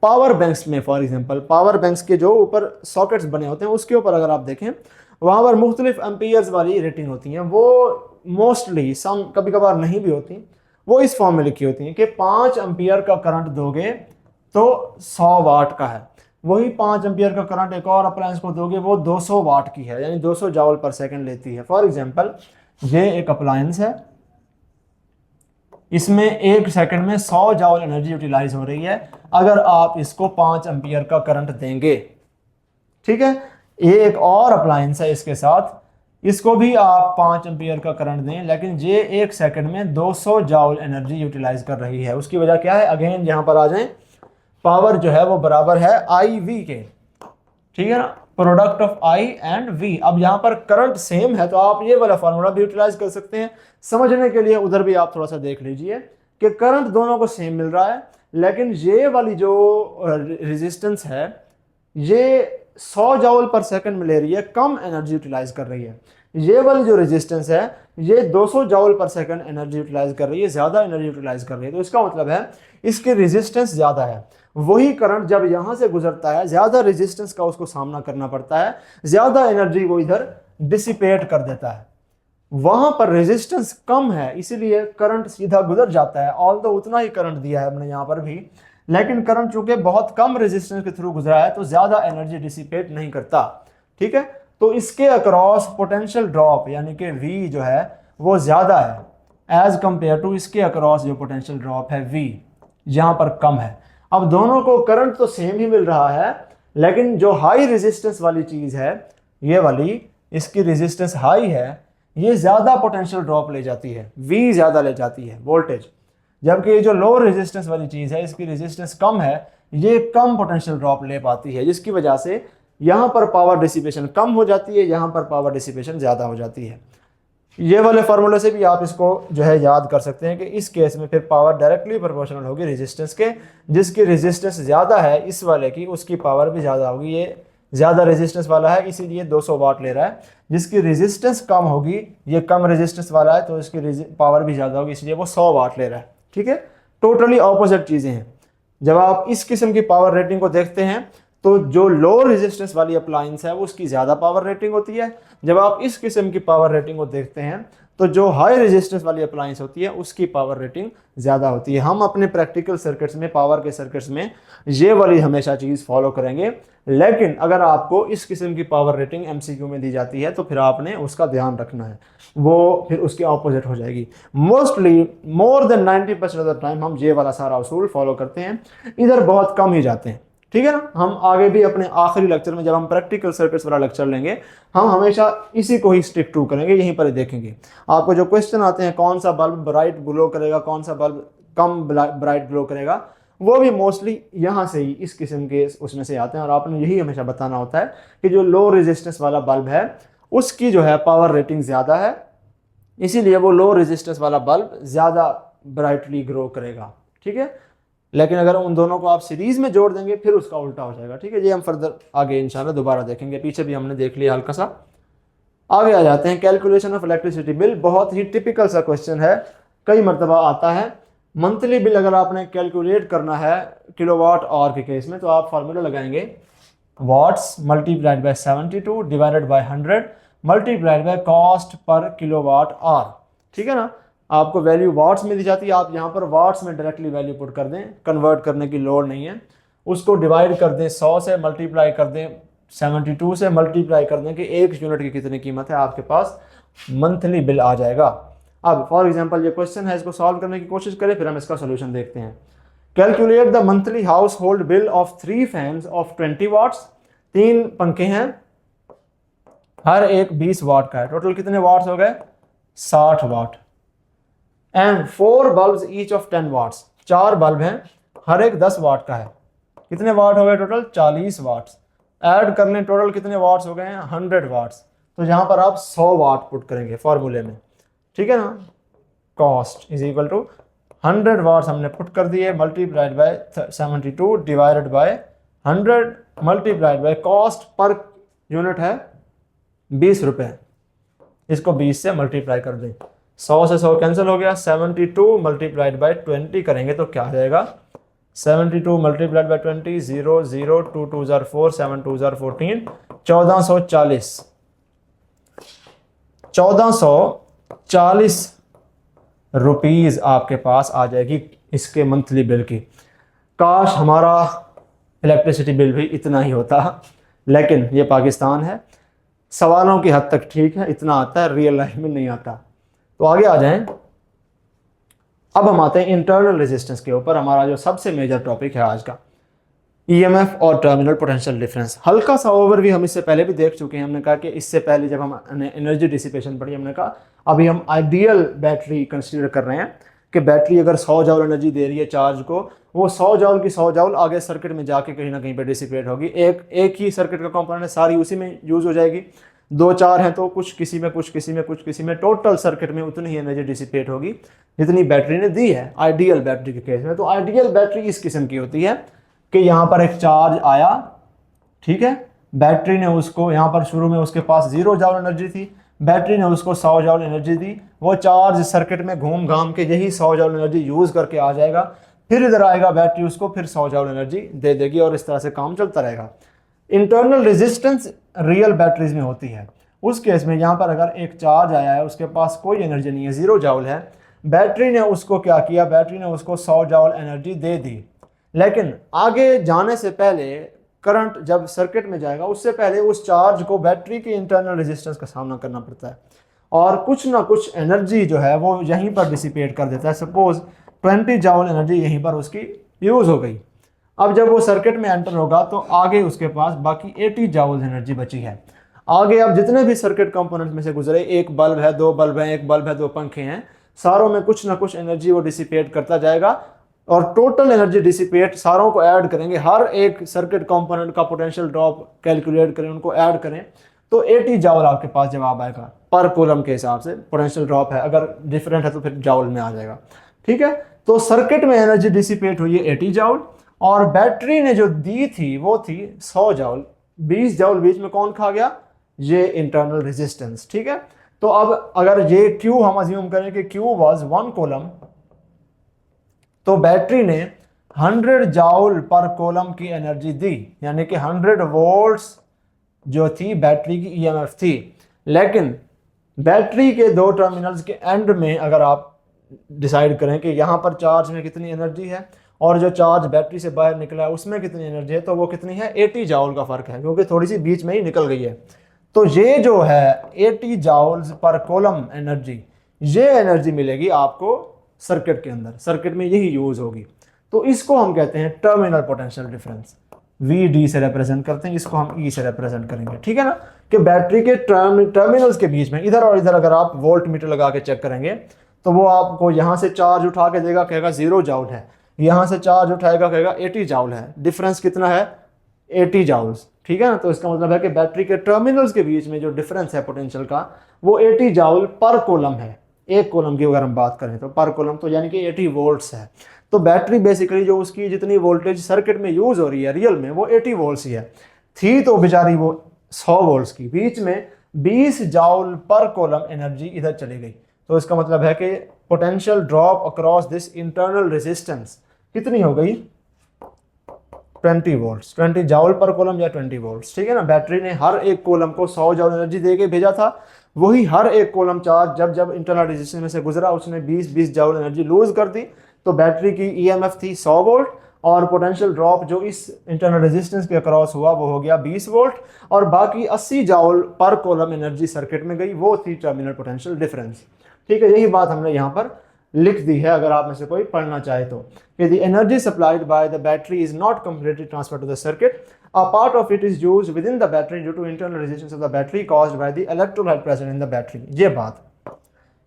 पावर बैंक्स में फॉर एग्जांपल, पावर बैंक्स के जो ऊपर सॉकेट्स बने होते हैं उसके ऊपर अगर आप देखें, वहां पर मुख्तलिफ एम्पियर्स वाली रेटिंग होती हैं। वो मोस्टली सम कभी कभार नहीं भी होती, वो इस फॉर्म में लिखी होती हैं कि 5 एम्पियर का करंट दोगे तो 100 वाट का है, वही 5 एम्पियर का करंट एक और अप्लायंस को दोगे वो 200 वाट की है, यानी 200 जाउल पर सेकंड लेती है। फॉर एग्जांपल ये एक अप्लायंस है, इसमें 1 सेकंड में 100 जाउल एनर्जी यूटिलाइज हो रही है अगर आप इसको 5 एम्पियर का करंट देंगे, ठीक है। ये एक और अप्लायंस है इसके साथ, इसको भी आप 5 एम्पियर का करंट दें, लेकिन ये 1 सेकंड में 200 जाउल एनर्जी यूटिलाइज कर रही है। उसकी वजह क्या है, अगेन यहां पर आ जाएं, पावर जो है वो बराबर है आई वी के, ठीक है ना, product of I and V. अब यहां पर करंट सेम है तो आप ये वाला फॉर्मूला भी यूटिलाइज कर सकते हैं। समझने के लिए उधर भी आप थोड़ा सा देख लीजिए कि करंट दोनों को सेम मिल रहा है, लेकिन ये वाली जो रेजिस्टेंस है ये 100 जाउल पर सेकंड में ले रही है, कम एनर्जी यूटिलाइज कर रही है। ये वाली जो रेजिस्टेंस है ये 200 जाउल पर सेकंड एनर्जी यूटिलाइज कर रही है, ज़्यादा एनर्जी यूटिलाइज कर रही है। तो इसका मतलब है इसकी रेजिस्टेंस ज़्यादा है। वही करंट जब यहाँ से गुजरता है, ज़्यादा रेजिस्टेंस का उसको सामना करना पड़ता है, ज़्यादा एनर्जी वो इधर डिसिपेट कर देता है। वहाँ पर रेजिस्टेंस कम है इसीलिए करंट सीधा गुजर जाता है। ऑल तो उतना ही करंट दिया है हमने यहाँ पर भी, लेकिन करंट चूंकि बहुत कम रेजिस्टेंस के थ्रू गुजरा है तो ज़्यादा एनर्जी डिसिपेट नहीं करता, ठीक है। तो इसके अक्रॉस पोटेंशियल ड्रॉप यानी कि V जो है वो ज़्यादा है एज कंपेयर टू इसके अक्रॉस जो पोटेंशियल ड्रॉप है V यहाँ पर कम है। अब दोनों को करंट तो सेम ही मिल रहा है, लेकिन जो हाई रेजिस्टेंस वाली चीज़ है ये वाली, इसकी रेजिस्टेंस हाई है, ये ज़्यादा पोटेंशियल ड्रॉप ले जाती है, V ज़्यादा ले जाती है वोल्टेज, जबकि ये जो लो रेजिस्टेंस वाली चीज़ है इसकी रेजिस्टेंस कम है, ये कम पोटेंशियल ड्रॉप ले पाती है, जिसकी वजह से यहाँ पर पावर डिसिपेशन कम हो जाती है, यहाँ पर पावर डिसिपेशन ज़्यादा हो जाती है। ये वाले फार्मूले से भी आप इसको जो है याद कर सकते हैं कि इस केस में फिर पावर डायरेक्टली प्रोपोर्शनल होगी रेजिस्टेंस के, जिसकी रेजिस्टेंस ज़्यादा है इस वाले की उसकी पावर भी ज़्यादा होगी। ये ज़्यादा रेजिस्टेंस वाला है इसीलिए 200 वाट ले रहा है, जिसकी रेजिस्टेंस कम होगी, ये कम रेजिस्टेंस वाला है तो इसकी पावर भी ज़्यादा होगी इसलिए वो 100 वाट ले रहा है, ठीक है। टोटली ऑपोजिट चीज़ें हैं। जब आप इस किस्म की पावर रेटिंग को देखते हैं तो जो लो रेजिस्टेंस वाली अप्लायंस है वो उसकी ज़्यादा पावर रेटिंग होती है। जब आप इस किस्म की पावर रेटिंग को देखते हैं तो जो हाई रेजिस्टेंस वाली अप्लायंस होती है उसकी पावर रेटिंग ज़्यादा होती है। हम अपने प्रैक्टिकल सर्किट्स में, पावर के सर्किट्स में ये वाली हमेशा चीज़ फॉलो करेंगे, लेकिन अगर आपको इस किस्म की पावर रेटिंग MCQ में दी जाती है तो फिर आपने उसका ध्यान रखना है, वो फिर उसके ऑपोजिट हो जाएगी। Mostly more than 90% of the time हम ये वाला सारा उसूल फॉलो करते हैं, इधर बहुत कम ही जाते हैं, ठीक है ना। हम आगे भी अपने आखिरी लेक्चर में जब हम प्रैक्टिकल सर्किट्स वाला लेक्चर लेंगे हम हमेशा इसी को ही स्टिक टू करेंगे, यहीं पर देखेंगे। आपको जो क्वेश्चन आते हैं कौन सा बल्ब ब्राइट ग्लो करेगा, कौन सा बल्ब कम ब्राइट ग्लो करेगा, वो भी मोस्टली यहाँ से ही इस किस्म के उसमें से आते हैं। और आपने यही हमेशा बताना होता है कि जो लो रेजिस्टेंस वाला बल्ब है उसकी जो है पावर रेटिंग ज़्यादा है, इसीलिए वो लो रेजिस्टेंस वाला बल्ब ज़्यादा ब्राइटली ग्रो करेगा, ठीक है। लेकिन अगर उन दोनों को आप सीरीज में जोड़ देंगे फिर उसका उल्टा हो जाएगा, ठीक है। ये हम फर्दर आगे इंशाल्लाह दोबारा देखेंगे, पीछे भी हमने देख लिया हल्का सा। आगे आ जाते हैं, कैलकुलेशन ऑफ इलेक्ट्रिसिटी बिल। बहुत ही टिपिकल सा क्वेश्चन है, कई मरतबा आता है। मंथली बिल अगर आपने कैलकुलेट करना है किलोवाट आवर के केस में तो आप फार्मूला लगाएंगे watts multiplied by 72 divided by 100 multiplied by cost पर किलोवाट आवर, ठीक है ना। आपको वैल्यू वाट्स में दी जाती है, आप यहाँ पर वाट्स में डायरेक्टली वैल्यू पुट कर दें, कन्वर्ट करने की लोड नहीं है। उसको डिवाइड कर दें 100 से, मल्टीप्लाई कर दें 72 से, मल्टीप्लाई कर दें कि 1 यूनिट की कितनी कीमत है, आपके पास मंथली बिल आ जाएगा। अब फॉर एग्जांपल ये क्वेश्चन है, इसको सॉल्व करने की कोशिश करें फिर हम इसका सोल्यूशन देखते हैं। Calculate the monthly household bill of 3 fans of 20 watts. 3 पंखे हैं, हर एक 20 वाट का है, टोटल कितने वाट्स हो गए 60 watt. And 4 bulbs each of 10 watts. 4 bulb हैं, हर एक 10 वाट का है, कितने वाट हो गए टोटल 40 वाट्स। ऐड कर लें टोटल कितने वाट्स हो गए हैं 100 वाट्स। तो यहाँ पर आप 100 वाट पुट करेंगे फॉर्मूले में, ठीक है ना। Cost is equal to 100 watts हमने पुट कर दिए multiplied by 72 divided by 100 multiplied by cost पर यूनिट है 20 रुपये। इसको 20 से मल्टीप्लाई कर दें, 100 से 100 कैंसिल हो गया, 72 मल्टीप्लाइड बाय 20 करेंगे तो क्या आ जाएगा 72 multiplied by 20 0 0 2 2 jar 4 7 2 jar 14 1440 rupees आपके पास आ जाएगी इसके मंथली बिल की। काश हमारा इलेक्ट्रिसिटी बिल भी इतना ही होता, लेकिन ये पाकिस्तान है, सवालों की हद तक ठीक है, इतना आता है, रियल लाइफ में नहीं आता। तो आगे आ जाएं। अब हम आते हैं इंटरनल रेजिस्टेंस के ऊपर, हमारा जो सबसे मेजर टॉपिक है आज का, ईएमएफ और टर्मिनल पोटेंशियल डिफरेंस। हल्का सा ओवरव्यू हम इससे पहले भी देख चुके हैं। हमने कहा कि इससे पहले जब हमने एनर्जी डिसिपेशन पढ़ी, हमने कहा अभी हम आइडियल बैटरी कंसीडर कर रहे हैं कि बैटरी अगर 100 जॉल एनर्जी दे रही है चार्ज को, वो 100 जॉल की 100 जॉल आगे सर्किट में जाके कहीं ना कहीं पे डिसिपेट होगी। एक ही सर्किट का कंपोनेंट है, सारी उसी में यूज हो जाएगी। 2-4 हैं तो कुछ किसी में, कुछ किसी में, कुछ किसी में, टोटल सर्किट में उतनी ही एनर्जी डिसिपेट होगी जितनी बैटरी ने दी है आइडियल बैटरी के केस में। तो आइडियल बैटरी इस किस्म की होती है कि यहाँ पर एक चार्ज आया, ठीक है, बैटरी ने उसको, यहाँ पर शुरू में उसके पास 0 जॉल एनर्जी थी, बैटरी ने उसको 100 जॉल एनर्जी दी, वो चार्ज सर्किट में घूम घाम के यही 100 जॉल एनर्जी यूज करके आ जाएगा, फिर इधर आएगा बैटरी उसको फिर 100 जॉल एनर्जी दे देगी और इस तरह से काम चलता रहेगा। इंटरनल रेजिस्टेंस रियल बैटरीज में होती है। उस केस में यहाँ पर अगर एक चार्ज आया है, उसके पास कोई एनर्जी नहीं है, 0 जॉल है, बैटरी ने उसको क्या किया, बैटरी ने उसको 100 जॉल एनर्जी दे दी, लेकिन आगे जाने से पहले करंट जब सर्किट में जाएगा उससे पहले उस चार्ज को बैटरी के इंटरनल रेजिस्टेंस का सामना करना पड़ता है और कुछ ना कुछ एनर्जी जो है वो यहीं पर डिसिपेट कर देता है। सपोज 20 जॉल एनर्जी यहीं पर उसकी यूज हो गई। अब जब वो सर्किट में एंटर होगा तो आगे उसके पास बाकी 80 जॉल एनर्जी बची है। आगे अब जितने भी सर्किट कंपोनेंट में से गुजरे, एक बल्ब है, 2 बल्ब हैं, एक बल्ब है, 2 पंखे हैं, सारों में कुछ ना कुछ एनर्जी वो डिसिपेट करता जाएगा और टोटल एनर्जी डिसिपेट सारों को ऐड करेंगे, हर एक सर्किट कंपोनेंट का पोटेंशियल ड्रॉप कैलकुलेट करें, उनको ऐड करें तो 80 जॉल आपके पास जवाब आएगा पर कूलम के हिसाब से। पोटेंशियल ड्रॉप है, अगर डिफरेंट है तो फिर जॉल में आ जाएगा, ठीक है। तो सर्किट में एनर्जी डिसिपेट हुई है 80 जॉल और बैटरी ने जो दी थी वो थी 100 जॉल। 20 जॉल बीच में कौन खा गया, ये इंटरनल रेजिस्टेंस, ठीक है। तो अब अगर ये Q हम अज्यूम करें कि Q वाज 1 कूलम, तो बैटरी ने 100 जॉल पर कूलम की एनर्जी दी, यानी कि 100 वोल्ट्स जो थी बैटरी की ईएमएफ थी। लेकिन बैटरी के 2 टर्मिनल्स के एंड में अगर आप डिसाइड करें कि यहाँ पर चार्ज में कितनी एनर्जी है और जो चार्ज बैटरी से बाहर निकला है उसमें कितनी एनर्जी है, तो वो कितनी है, 80 जॉल का फर्क है, क्योंकि थोड़ी सी बीच में ही निकल गई है। तो ये जो है 80 जॉल्स पर कूलम एनर्जी, ये एनर्जी मिलेगी आपको सर्किट के अंदर, सर्किट में यही यूज होगी। तो इसको हम कहते हैं टर्मिनल पोटेंशियल डिफरेंस, VD से रिप्रेजेंट करते हैं, इसको हम E से रिप्रेजेंट करेंगे, ठीक है ना। कि बैटरी के टर्मिनल्स के बीच में इधर और इधर अगर आप वोल्ट मीटर लगा के चेक करेंगे तो वो आपको यहाँ से चार्ज उठा के देगा, कहेगा 0 जॉल है, यहाँ से चार्ज उठाएगा कहेगा 80 जॉल है। डिफरेंस कितना है, 80 जॉल्स, ठीक है ना। तो इसका मतलब है कि बैटरी के टर्मिनल्स के बीच में जो डिफरेंस है पोटेंशियल का वो 80 जॉल पर कूलम है। एक कूलम की अगर हम बात करें तो पर कूलम, तो यानी कि 80 वोल्ट्स है। तो बैटरी बेसिकली जो उसकी जितनी वोल्टेज सर्किट में यूज हो रही है रियल में वो 80 वोल्ट्स ही है, थी तो बेचारी वो 100 वोल्ट्स की, बीच में 20 जॉल पर कूलम एनर्जी इधर चली गई। तो इसका मतलब है कि potential drop across this internal resistance कितनी हो गई, 20 वोल्ट्स, 20 जॉल पर कूलम या 20 वोल्ट्स, ठीक है ना। बैटरी ने हर एक कूलम को 100 जॉल एनर्जी दे के भेजा था, वही हर एक कूलम चार्ज जब जब इंटरनल रेजिस्टेंस में से गुजरा उसने 20 जॉल एनर्जी लूज कर दी। तो बैटरी की ईएमएफ थी 100 वोल्ट और पोटेंशियल ड्रॉप जो इस इंटरनल रेजिस्टेंस के अक्रॉस हुआ वो हो गया 20 वोल्ट और बाकी 80 जॉल पर कूलम एनर्जी सर्किट में गई, वो थी टर्मिनल पोटेंशियल डिफरेंस, ठीक है। यही बात हमने यहाँ पर लिख दी है, अगर आप में से कोई पढ़ना चाहे तो, कि the energy supplied by the battery is not completely transferred to the circuit, a part of it is used within the battery due to internal resistance of the battery caused by the electrolyte present in the battery। ये बात,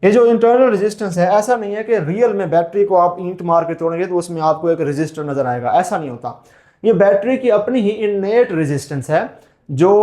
ये जो internal resistance है, ऐसा नहीं है कि real में बैटरी को आप ईंट मार के तोड़ेंगे तो उसमें आपको एक रेजिस्टर नजर आएगा, ऐसा नहीं होता। ये बैटरी की अपनी ही इननेट रेजिस्टेंस है जो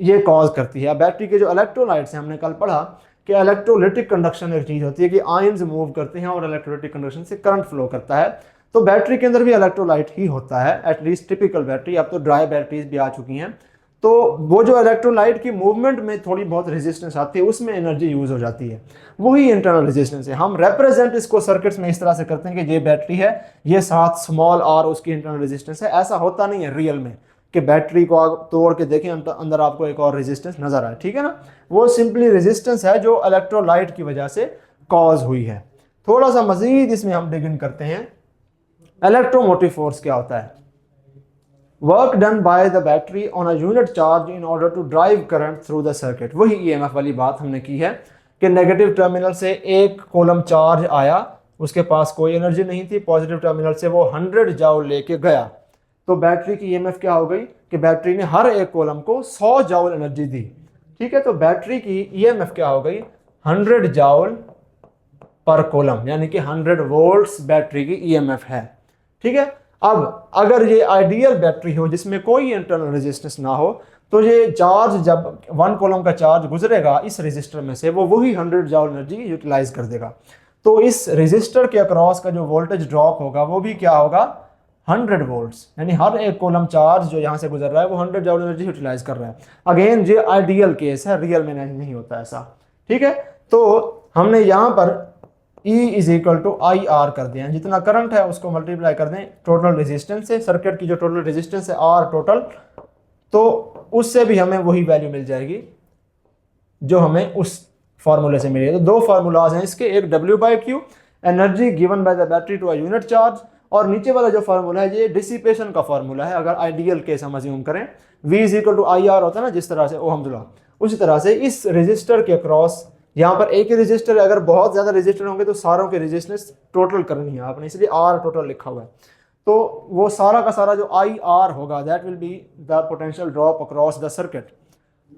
ये कॉज करती है। बैटरी के जो इलेक्ट्रोलाइट्स हैं, हमने कल पढ़ा कि इलेक्ट्रोलिटिक कंडक्शन एक चीज़ होती है कि आयंस मूव करते हैं और इलेक्ट्रोलिटिक कंडक्शन से करंट फ्लो करता है। तो बैटरी के अंदर भी इलेक्ट्रोलाइट ही होता है, एटलीस्ट टिपिकल बैटरी। अब तो ड्राई बैटरीज भी आ चुकी हैं। तो वो जो इलेक्ट्रोलाइट की मूवमेंट में थोड़ी बहुत रेजिस्टेंस आती है, उसमें एनर्जी यूज हो जाती है, वही इंटरनल रेजिस्टेंस है। हम रिप्रेजेंट इसको सर्किट्स में इस तरह से करते हैं कि ये बैटरी है, ये साथ स्मॉल आर उसकी इंटरनल रेजिस्टेंस है। ऐसा होता नहीं है रियल में कि बैटरी को आप तोड़ के देखें अंदर आपको एक और रेजिस्टेंस नजर आए, ठीक है ना। वो सिंपली रेजिस्टेंस है जो इलेक्ट्रोलाइट की वजह से कॉज हुई है। थोड़ा सा मजीद इसमें हम डिग इन करते हैं। इलेक्ट्रोमोटिव फोर्स क्या होता है? Work done by the battery on a unit charge in order to drive current through the circuit. वही ईएमएफ वाली बात हमने की है कि नेगेटिव टर्मिनल से एक कूलम चार्ज आया, उसके पास कोई एनर्जी नहीं थी, पॉजिटिव टर्मिनल से वो 100 जाउल लेके गया, तो बैटरी की ईएमएफ क्या हो गई कि बैटरी ने हर एक कॉलम को 100 जाउल एनर्जी दी, ठीक है। तो बैटरी की ईएमएफ क्या हो गई? 100 जाउल पर कॉलम, यानी कि 100 वोल्ट्स बैटरी की ईएमएफ है, ठीक है। अब अगर ये आइडियल बैटरी हो जिसमें कोई इंटरनल रेजिस्टेंस ना हो, तो ये चार्ज जब 1 कॉलम का चार्ज गुजरेगा इस रेजिस्टर में से, वो वही 100 जाउल एनर्जी यूटिलाइज कर देगा। तो इस रेजिस्टर के अक्रॉस का जो वोल्टेज ड्रॉप होगा वो भी क्या होगा? 100 वोल्ट्स, यानी हर एक कॉलम चार्ज जो यहाँ से गुजर रहा है वो 100 जाउल एनर्जी यूटिलाइज कर रहा है। अगेन ये आइडियल केस है, रियल में नहीं होता ऐसा, ठीक है। तो हमने यहाँ पर E is equal to I R कर दिया, जितना करंट है उसको मल्टीप्लाई कर दें टोटल रेजिस्टेंस से, सर्किट की जो टोटल रेजिस्टेंस है आर टोटल, तो उससे भी हमें वही वैल्यू मिल जाएगी जो हमें उस फार्मूले से मिली। तो दो फार्मूलाज हैं इसके, एक W/Q energy given by the battery to a unit charge, और नीचे वाला जो फार्मूला है ये डिसिपेशन का फार्मूला है। अगर आइडियल केस हम अज्यूम करें, V is equal to I R होता है ना, जिस तरह से ओहम्स लॉ, उसी तरह से इस रेजिस्टर के अक्रॉस, यहाँ पर एक ही रजिस्टर, अगर बहुत ज्यादा रजिस्टर होंगे तो सारों के रेजिस्टेंस टोटल करनी है आपने, इसलिए आर टोटल लिखा हुआ है। तो वो सारा का सारा जो आई आर होगा that will be the potential drop across the circuit,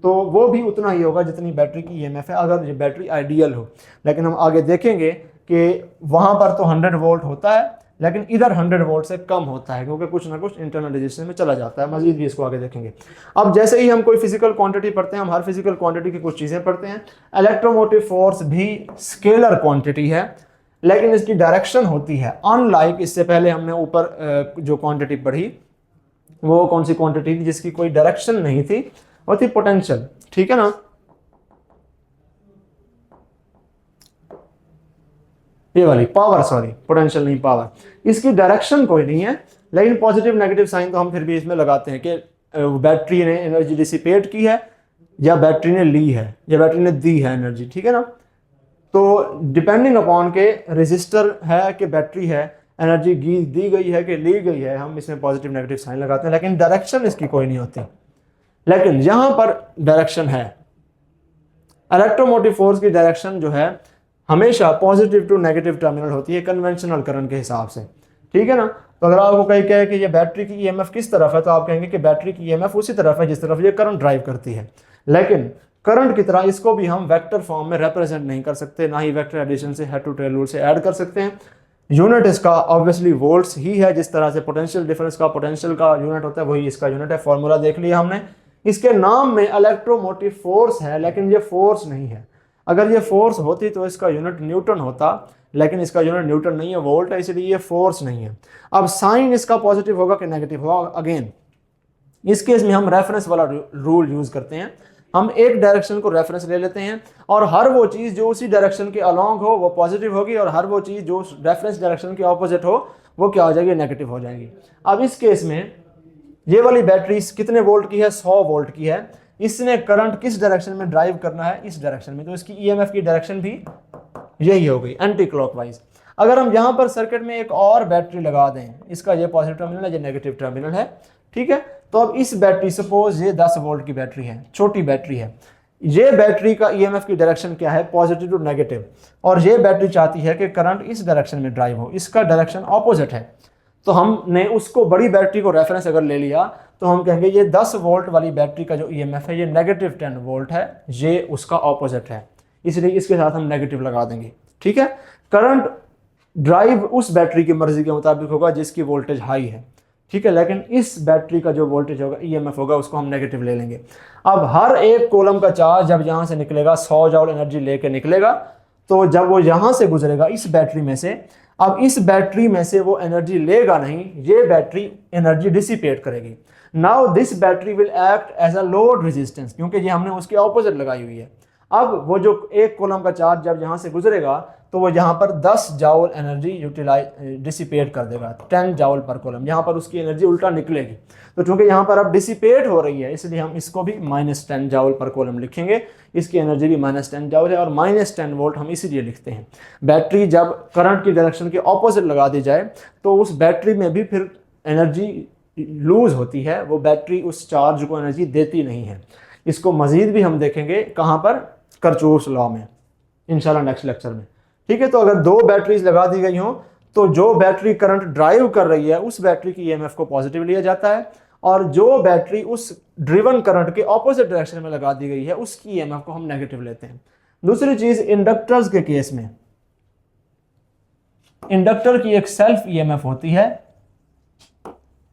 तो वो भी उतना ही होगा जितनी बैटरी की ईएमएफ है, अगर ये बैटरी आइडियल हो। लेकिन हम आगे देखेंगे कि वहाँ पर तो 100 वोल्ट होता है, लेकिन इधर 100 वोल्ट से कम होता है, क्योंकि कुछ ना कुछ इंटरनल रेजिस्टेंस में चला जाता है। मजीद भी इसको आगे देखेंगे। अब जैसे ही हम कोई फिजिकल क्वांटिटी पढ़ते हैं, हम हर फिजिकल क्वांटिटी की कुछ चीज़ें पढ़ते हैं। इलेक्ट्रोमोटिव फोर्स भी स्केलर क्वांटिटी है, लेकिन इसकी डायरेक्शन होती है अनलाइक, इससे पहले हमने ऊपर जो क्वांटिटी पढ़ी वो कौन सी क्वांटिटी थी जिसकी कोई डायरेक्शन नहीं थी, वो थी पोटेंशियल, ठीक है ना। ये वाली पावर, सॉरी पोटेंशियल नहीं पावर, इसकी डायरेक्शन कोई नहीं है, लेकिन पॉजिटिव नेगेटिव साइन तो हम फिर भी इसमें लगाते हैं कि बैटरी ने एनर्जी डिसिपेट की है या बैटरी ने ली है या बैटरी ने दी है एनर्जी, ठीक है ना। तो डिपेंडिंग अपॉन के रेजिस्टर है कि बैटरी है, एनर्जी दी गई है कि ली गई है, हम इसमें पॉजिटिव नेगेटिव साइन लगाते हैं, लेकिन डायरेक्शन इसकी कोई नहीं होती। लेकिन यहां पर डायरेक्शन है, इलेक्ट्रोमोटिव फोर्स की डायरेक्शन जो है हमेशा पॉजिटिव टू नेगेटिव टर्मिनल होती है कन्वेंशनल करंट के हिसाब से, ठीक है ना। तो अगर आपको कहीं कहे कि ये बैटरी की ईएमएफ किस तरफ है, तो आप कहेंगे कि बैटरी की ईएमएफ उसी तरफ है जिस तरफ ये करंट ड्राइव करती है। लेकिन करंट की तरह इसको भी हम वेक्टर फॉर्म में रिप्रेजेंट नहीं कर सकते, ना ही वेक्टर एडिशन से हेड टू टेल रूल से ऐड कर सकते हैं। यूनिट इसका ऑब्वियसली वोल्ट्स ही है, जिस तरह से पोटेंशियल डिफरेंस का पोटेंशियल का यूनिट होता है वही इसका यूनिट है। फॉर्मूला देख लिया हमने। इसके नाम में इलेक्ट्रोमोटिव फोर्स है, लेकिन ये फोर्स नहीं है। अगर ये फोर्स होती तो इसका यूनिट न्यूटन होता, लेकिन इसका यूनिट न्यूटन नहीं है, वोल्ट है, इसलिए ये फोर्स नहीं है। अब साइन इसका पॉजिटिव होगा कि नेगेटिव होगा? अगेन इस केस में हम रेफरेंस वाला रूल यूज करते हैं। हम एक डायरेक्शन को रेफरेंस ले लेते हैं और हर वो चीज़ जो उसी डायरेक्शन के अलॉन्ग हो वो पॉजिटिव होगी, और हर वो चीज़ जो रेफरेंस डायरेक्शन के ऑपोजिट हो वो क्या हो जाएगी? नेगेटिव हो जाएगी। अब इस केस में ये वाली बैटरी कितने वोल्ट की है? 100 वोल्ट की है। इसने करंट किस डायरेक्शन में ड्राइव करना है? इस डायरेक्शन में, तो इसकी ईएमएफ की डायरेक्शन भी यही हो गई, एंटी क्लॉकवाइज। अगर हम यहाँ पर सर्किट में एक और बैटरी लगा दें, इसका ये पॉजिटिव टर्मिनल है, ये नेगेटिव टर्मिनल है, ठीक है। तो अब इस बैटरी, सपोज ये 10 वोल्ट की बैटरी है, छोटी बैटरी है, ये बैटरी का ईएमएफ की डायरेक्शन क्या है? पॉजिटिव टू नेगेटिव, और ये बैटरी चाहती है कि करंट इस डायरेक्शन में ड्राइव हो, इसका डायरेक्शन ऑपोजिट है। तो हमने उसको बड़ी बैटरी को रेफरेंस अगर ले लिया तो हम कहेंगे ये 10 वोल्ट वाली बैटरी का जो ईएमएफ है ये नेगेटिव 10 वोल्ट है, ये उसका ऑपोजिट है, इसलिए इसके साथ हम नेगेटिव लगा देंगे, ठीक है। करंट ड्राइव उस बैटरी की मर्जी के मुताबिक होगा जिसकी वोल्टेज हाई है, ठीक है, लेकिन इस बैटरी का जो वोल्टेज होगा ईएमएफ होगा उसको हम नेगेटिव ले लेंगे। अब हर एक कूलम का चार्ज जब यहाँ से निकलेगा 100 जॉल एनर्जी लेके निकलेगा, तो जब वो यहाँ से गुजरेगा इस बैटरी में से, अब इस बैटरी में से वो एनर्जी लेगा नहीं, ये बैटरी एनर्जी डिसिपेट करेगी। Now this battery will act as a load resistance, क्योंकि ये हमने उसकी ऑपोजिट लगाई हुई है। अब वो जो एक कूलम का चार्ज जब यहाँ से गुजरेगा तो वो यहाँ पर 10 जाउल एनर्जी यूटिलाइज डिसिपेट कर देगा, 10 जाउल पर कूलम, यहाँ पर उसकी एनर्जी उल्टा निकलेगी। तो चूंकि यहाँ पर अब डिसिपेट हो रही है इसलिए हम इसको भी -10 जाउल पर कूलम लिखेंगे, इसकी एनर्जी भी -10 जाउल है और -10 वोल्ट हम इसीलिए लिखते हैं। बैटरी जब करंट की डायरेक्शन के ऑपोजिट लगा दी जाए तो उस बैटरी में भी फिर एनर्जी लूज होती है, वो बैटरी उस चार्ज को एनर्जी देती नहीं है। इसको मजीद भी हम देखेंगे कहाँ पर, करचूस लॉ में, इंशाल्लाह नेक्स्ट लेक्चर में। ठीक है, तो अगर दो बैटरीज लगा दी गई हों तो जो बैटरी करंट ड्राइव कर रही है उस बैटरी की ईएमएफ को पॉजिटिव लिया जाता है, और जो बैटरी उस ड्रिवन करंट के ऑपोजिट डायरेक्शन में लगा दी गई है उसकी ईएमएफ को हम नेगेटिव लेते हैं। दूसरी चीज, इंडक्टर्स के केस में इंडक्टर की एक सेल्फ ईएमएफ होती है।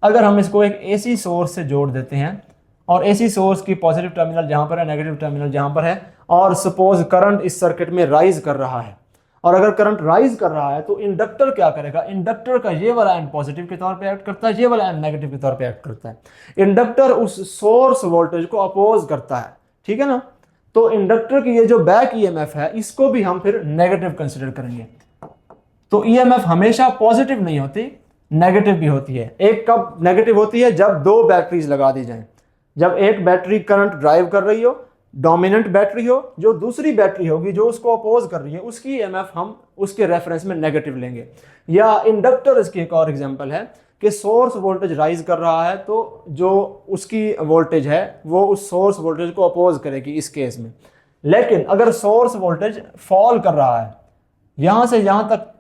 अगर हम इसको एक एसी सोर्स से जोड़ देते हैं और एसी सोर्स की पॉजिटिव टर्मिनल जहां पर है, नेगेटिव टर्मिनल जहां पर है, और सपोज करंट इस सर्किट में राइज कर रहा है, और अगर करंट राइज कर रहा है तो इंडक्टर क्या करेगा, इंडक्टर का ये वाला एंड पॉजिटिव के तौर पे एक्ट करता है, ये वाला एंड नेगेटिव के तौर पे एक्ट करता है। इंडक्टर उस सोर्स वोल्टेज को अपोज करता है, ठीक है ना। तो इंडक्टर की ये जो बैक ईएमएफ है इसको भी हम फिर नेगेटिव कंसिडर करेंगे। तो ईएमएफ हमेशा पॉजिटिव नहीं होती, नेगेटिव भी होती है। एक कब नेगेटिव होती है, जब दो बैटरीज लगा दी जाएं, जब एक बैटरी करंट ड्राइव कर रही हो, डोमिनेंट बैटरी हो, जो दूसरी बैटरी होगी जो उसको अपोज कर रही है उसकी ईएमएफ हम उसके रेफरेंस में नेगेटिव लेंगे। या इंडक्टर इसकी एक और एग्जांपल है कि सोर्स वोल्टेज राइज कर रहा है तो जो उसकी वोल्टेज है वो उस सोर्स वोल्टेज को अपोज करेगी इस केस में। लेकिन अगर सोर्स वोल्टेज फॉल कर रहा है यहां से यहां तक,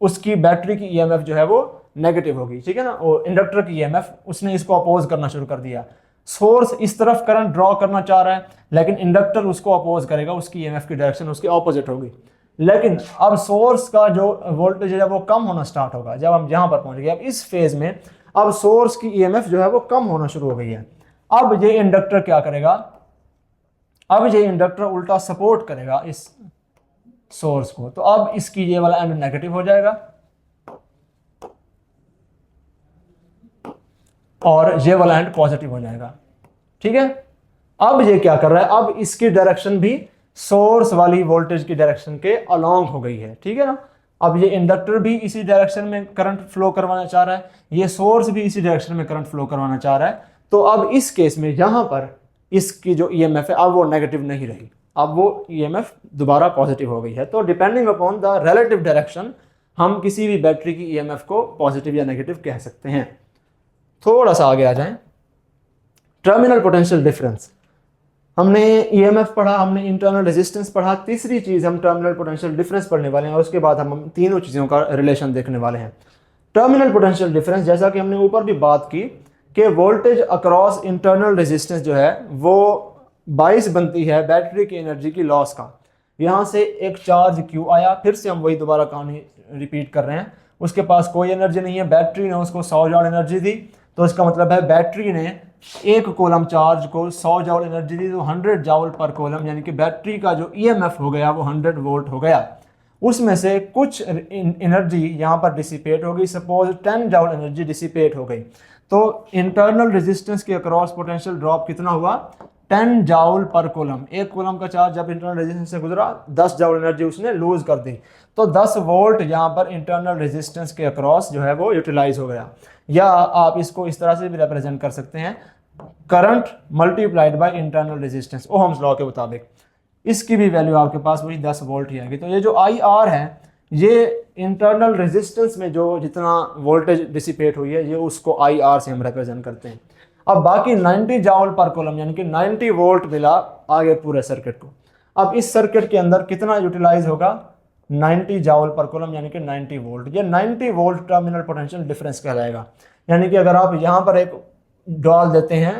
उसकी बैटरी की ईएमएफ जो है वो नेगेटिव होगी, ठीक है ना। और इंडक्टर की ईएमएफ उसने इसको अपोज करना शुरू कर दिया। सोर्स इस तरफ करंट ड्रॉ करना चाह रहा है लेकिन इंडक्टर उसको अपोज करेगा, उसकी ईएमएफ की डायरेक्शन उसके ऑपोजिट होगी। लेकिन अब सोर्स का जो वोल्टेज है वो कम होना स्टार्ट होगा जब हम यहां पर पहुंच गए। अब इस फेज में अब सोर्स की ईएमएफ जो है वो कम होना शुरू हो गई है। अब ये इंडक्टर क्या करेगा, अब ये इंडक्टर उल्टा सपोर्ट करेगा इस सोर्स को, तो अब इसकी ये वाला एंड नेगेटिव हो जाएगा और ये वाला एंड पॉजिटिव हो जाएगा, ठीक है। अब ये क्या कर रहा है, अब इसकी डायरेक्शन भी सोर्स वाली वोल्टेज की डायरेक्शन के अलोंग हो गई है, ठीक है ना। अब ये इंडक्टर भी इसी डायरेक्शन में करंट फ्लो करवाना चाह रहा है, ये सोर्स भी इसी डायरेक्शन में करंट फ्लो करवाना चाह रहा है। तो अब इस केस में यहां पर इसकी जो ईएमएफ है अब वो नेगेटिव नहीं रही, अब वो ईएमएफ दोबारा पॉजिटिव हो गई है। तो depending upon the relative direction हम किसी भी बैटरी की ईएमएफ को पॉजिटिव या नेगेटिव कह सकते हैं। थोड़ा सा आगे आ जाएं, टर्मिनल पोटेंशियल डिफरेंस। हमने ईएमएफ पढ़ा, हमने इंटरनल रेजिस्टेंस पढ़ा, तीसरी चीज हम टर्मिनल पोटेंशियल डिफरेंस पढ़ने वाले हैं और उसके बाद हम तीनों चीज़ों का रिलेशन देखने वाले हैं। टर्मिनल पोटेंशियल डिफरेंस, जैसा कि हमने ऊपर भी बात की कि वोल्टेज अक्रॉस इंटरनल रेजिस्टेंस जो है वो बाइस बनती है बैटरी की एनर्जी की लॉस का। यहाँ से एक चार्ज क्यू आया, फिर से हम वही दोबारा कहानी रिपीट कर रहे हैं, उसके पास कोई एनर्जी नहीं है, बैटरी ने उसको 100 जॉल एनर्जी दी, तो इसका मतलब है बैटरी ने एक कूलम चार्ज को 100 जाउल एनर्जी दी, तो 100 जाउल पर कूलम, यानी कि बैटरी का जो ईएमएफ हो गया वो 100 वोल्ट हो गया। उसमें से कुछ एनर्जी यहाँ पर डिसिपेट हो गई, सपोज 10 जाउल एनर्जी डिसिपेट हो गई। तो इंटरनल रेजिस्टेंस के अक्रॉस पोटेंशियल ड्रॉप कितना हुआ, 10 जाउल पर कूलम। एक कूलम का चार्ज जब इंटरनल रेजिस्टेंस से गुजरा 10 जाउल एनर्जी उसने लूज कर दी, तो 10 वोल्ट यहाँ पर इंटरनल रेजिस्टेंस के अक्रॉस जो है वो यूटिलाइज हो गया। या आप इसको इस तरह से भी रिप्रेजेंट कर सकते हैं, current multiplied by internal resistance, Ohm's law के मुताबिक। इसकी भी वैल्यू आपके पास वही 10 वोल्ट ही आएगी। तो ये जो आई आर है ये इंटरनल रेजिस्टेंस में जो जितना वोल्टेज डिसिपेट हुई है ये उसको आई आर से हम रिप्रेजेंट करते हैं। अब बाकी 90 जाउल पर कूलम यानी कि 90 वोल्ट मिला आगे पूरे सर्किट को। अब इस सर्किट के अंदर कितना यूटिलाइज होगा, 90 जाउल पर कूलम यानी कि 90 वोल्ट। ये 90 वोल्ट टर्मिनल पोटेंशियल डिफरेंस कहलाएगा। यानी कि अगर आप यहाँ पर एक डाल देते हैं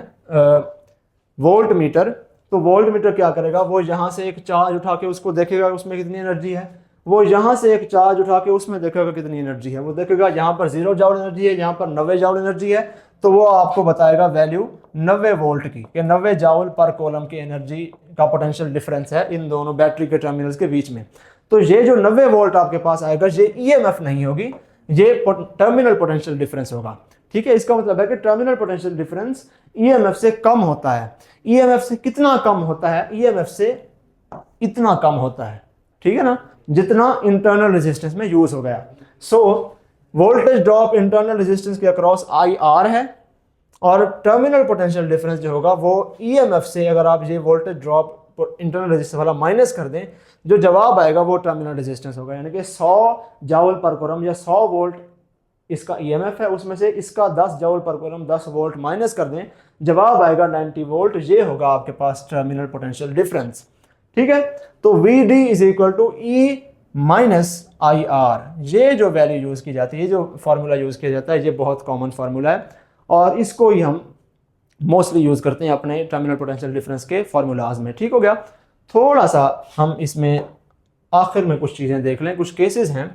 वोल्ट मीटर, तो वोल्ट मीटर क्या करेगा, वो यहाँ से एक चार्ज उठा के उसको देखेगा उसमें कितनी एनर्जी है, वो यहाँ से एक चार्ज उठा के उसमें देखेगा कितनी एनर्जी है, वो देखेगा यहाँ पर 0 जूल एनर्जी है, यहाँ पर 90 जूल एनर्जी है, तो वो आपको बताएगा वैल्यू 90 वोल्ट की, कि 90 जूल पर कूलम की एनर्जी का पोटेंशियल डिफरेंस है इन दोनों बैटरी के टर्मिनल्स के बीच में। तो ये जो 90 वोल्ट आपके पास आएगा ये ईएमएफ नहीं होगी, ये टर्मिनल पोटेंशियल डिफरेंस होगा। ठीक है, इसका मतलब है कि टर्मिनल पोटेंशियल डिफरेंस ईएमएफ से कम होता है। ईएमएफ से कितना कम होता है? ईएमएफ से इतना कम होता है, ठीक है ना, जितना इंटरनल रेजिस्टेंस में यूज हो गया। So voltage drop internal resistance के अक्रॉस आई आर है, और टर्मिनल पोटेंशियल डिफरेंस जो होगा वो ईएमएफ से, अगर आप ये वोल्टेज ड्रॉप इंटरनल रेजिस्टेंस वाला माइनस कर दें, जो जवाब आएगा वो टर्मिनल रेजिस्टेंस होगा। यानी कि 100 जूल पर कूलम या 100 वोल्ट इसका ईएमएफ है, उसमें से इसका 10 जूल पर कूलम 10 वोल्ट माइनस कर दें, जवाब आएगा 90 वोल्ट। ये होगा आपके पास टर्मिनल पोटेंशियल डिफरेंस। ठीक है, तो VD is equal to E minus I R. ये जो वैल्यू यूज की जाती है, जो फार्मूला यूज किया जाता है, ये बहुत कॉमन फार्मूला है, और इसको ही हम मोस्टली यूज करते हैं अपने टर्मिनल पोटेंशियल डिफरेंस के फार्मूलाज में। ठीक हो गया। थोड़ा सा हम इसमें आखिर में कुछ चीज़ें देख लें। कुछ केसेस हैं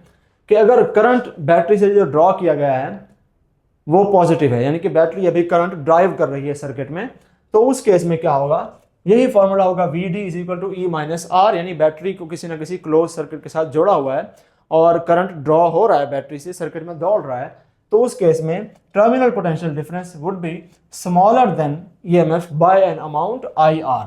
कि अगर करंट बैटरी से जो ड्रॉ किया गया है वो पॉजिटिव है, यानी कि बैटरी अभी करंट ड्राइव कर रही है सर्किट में, तो उस केस में क्या होगा? यही फॉर्मूला होगा VD is equal to E minus आर, यानी बैटरी को किसी ना किसी क्लोज सर्किट के साथ जोड़ा हुआ है और करंट ड्रॉ हो रहा है बैटरी से, सर्किट में दौड़ रहा है, तो उस केस में terminal potential difference would be smaller than EMF by an amount IR।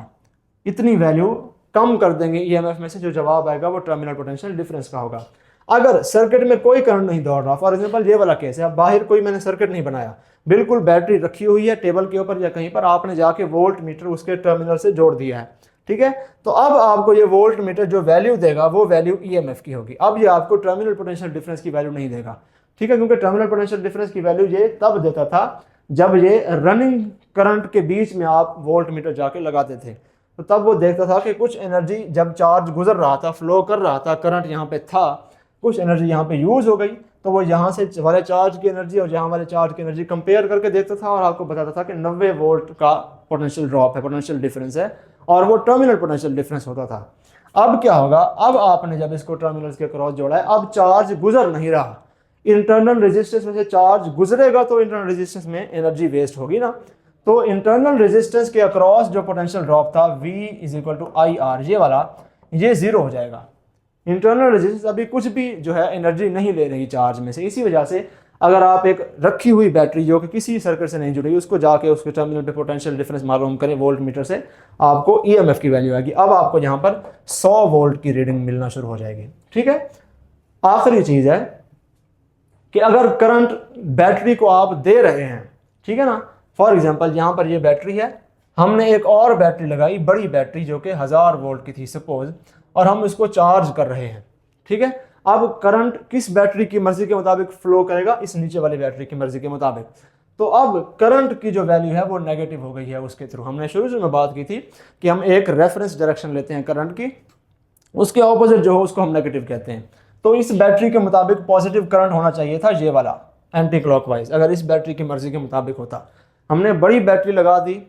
इतनी वैल्यू कम कर देंगे EMF में से, जो जवाब आएगा वो टर्मिनल पोटेंशियल डिफरेंस का होगा। अगर सर्किट में कोई करंट नहीं दौड़ रहा, फॉर एग्जांपल ये वाला केस है, अब बाहर कोई मैंने सर्किट नहीं बनाया, बिल्कुल बैटरी रखी हुई है टेबल के ऊपर या कहीं पर, आपने जाके वोल्ट मीटर उसके टर्मिनल से जोड़ दिया है, ठीक है, तो अब आपको ये वोल्ट मीटर जो वैल्यू देगा वो वैल्यू EMF की होगी। अब ये आपको टर्मिनल पोटेंशियल डिफरेंस की वैल्यू नहीं देगा, ठीक है, क्योंकि टर्मिनल पोटेंशियल डिफरेंस की वैल्यू ये तब देता था जब ये रनिंग करंट के बीच में आप वोल्ट मीटर जाके लगाते थे, तो तब वो देखता था कि कुछ एनर्जी जब चार्ज गुजर रहा था, फ्लो कर रहा था, करंट यहाँ पे था, कुछ एनर्जी यहाँ पे यूज हो गई, तो वो यहाँ से वाले चार्ज की एनर्जी और यहाँ वाले चार्ज की एनर्जी कंपेयर करके देखता था और आपको बताता था कि 90 वोल्ट का पोटेंशियल ड्रॉप है, पोटेंशियल डिफरेंस है, और वो टर्मिनल पोटेंशियल डिफरेंस होता था। अब क्या होगा? अब आपने जब इसको टर्मिनल्स के क्रॉस जोड़ा है, अब चार्ज गुजर नहीं रहा, इंटरनल रेजिस्टेंस में से चार्ज गुजरेगा तो इंटरनल रेजिस्टेंस में एनर्जी वेस्ट होगी ना, तो इंटरनल रेजिस्टेंस के अक्रॉस जो पोटेंशियल ड्रॉप था V is equal to IR, ये वाला, ये जीरो हो जाएगा। इंटरनल रेजिस्टेंस अभी कुछ भी जो है एनर्जी नहीं ले रही चार्ज में से। इसी वजह से अगर आप एक रखी हुई बैटरी जो कि किसी सर्किट से नहीं जुड़ी, उसको जाके उसके टर्मिनल पे पोटेंशियल डिफरेंस मालूम करें वोल्ट मीटर से, आपको EMF की वैल्यू आएगी। अब आपको यहाँ पर 100 वोल्ट की रीडिंग मिलना शुरू हो जाएगी, ठीक है। आखिरी चीज़ है कि अगर करंट बैटरी को आप दे रहे हैं, ठीक है ना, फॉर एग्जांपल यहाँ पर ये बैटरी है, हमने एक और बैटरी लगाई, बड़ी बैटरी जो कि 1000 वोल्ट की थी सपोज, और हम इसको चार्ज कर रहे हैं, ठीक है। अब करंट किस बैटरी की मर्जी के मुताबिक फ्लो करेगा? इस नीचे वाली बैटरी की मर्जी के मुताबिक। तो अब करंट की जो वैल्यू है वो नेगेटिव हो गई है उसके थ्रू। हमने शुरू में बात की थी कि हम एक रेफरेंस डायरेक्शन लेते हैं करंट की, उसके ऑपोजिट जो हो उसको हम नेगेटिव कहते हैं। तो इस बैटरी के मुताबिक पॉजिटिव करंट होना चाहिए था, ये वाला एंटी क्लॉकवाइज, अगर इस बैटरी की मर्जी के मुताबिक होता। हमने बड़ी बैटरी लगा दी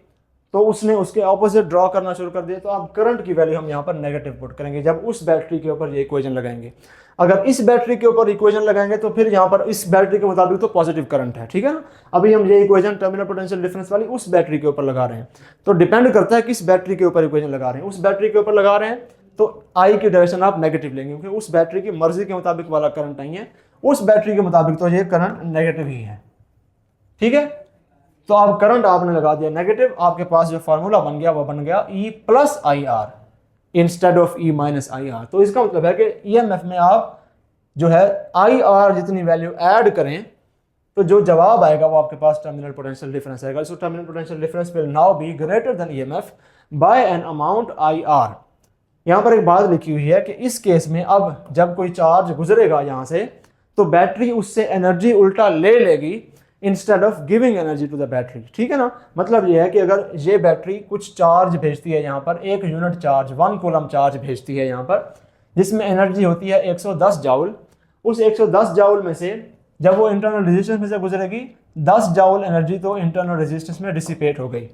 तो उसने उसके ऑपोजिट ड्रॉ करना शुरू कर दिया, तो अब करंट की वैल्यू हम यहाँ पर नेगेटिव पुट करेंगे जब उस बैटरी के ऊपर ये इक्वेशन लगाएंगे। अगर इस बैटरी के ऊपर इक्वेशन लगाएंगे तो फिर यहाँ पर इस बैटरी के मुताबिक तो पॉजिटिव करंट है, ठीक है ना। अभी हम ये इक्वेशन टर्मिनल पोटेंशियल डिफरेंस वाली उस बैटरी के ऊपर लगा रहे हैं, तो डिपेंड करता है किस बैटरी के ऊपर इक्वेशन लगा रहे हैं। उस बैटरी के ऊपर लगा रहे हैं तो आई की डायरेक्शन आप नेगेटिव लेंगे, क्योंकि उस बैटरी की मर्जी के मुताबिक वाला करंट नहीं है, उस बैटरी के मुताबिक तो ये करंट नेगेटिव ही है, ठीक है। तो अब करंट आपने लगा दिया नेगेटिव, आपके पास जो फार्मूला बन गया वो बन गया E plus IR instead of E minus IR। तो इसका मतलब है कि EMF में आप जो है IR जितनी वैल्यू ऐड करें तो जो जवाब आएगा वो आपके पास टर्मिनल पोटेंशियल डिफरेंस आएगा। So terminal potential difference will now be greater than EMF by an amount IR। यहाँ पर एक बात लिखी हुई है कि इस केस में अब जब कोई चार्ज गुजरेगा यहाँ से तो बैटरी उससे एनर्जी उल्टा ले लेगी instead of giving energy to the battery, ठीक है ना। मतलब ये है कि अगर ये बैटरी कुछ चार्ज भेजती है यहाँ पर, एक यूनिट चार्ज 1 कूलम चार्ज भेजती है यहाँ पर, जिसमें एनर्जी होती है 110 जूल, उस 110 जूल में से जब वो इंटरनल रेजिस्टेंस में से गुजरेगी 10 जूल एनर्जी तो इंटरनल रेजिस्टेंस में डिसिपेट हो गई,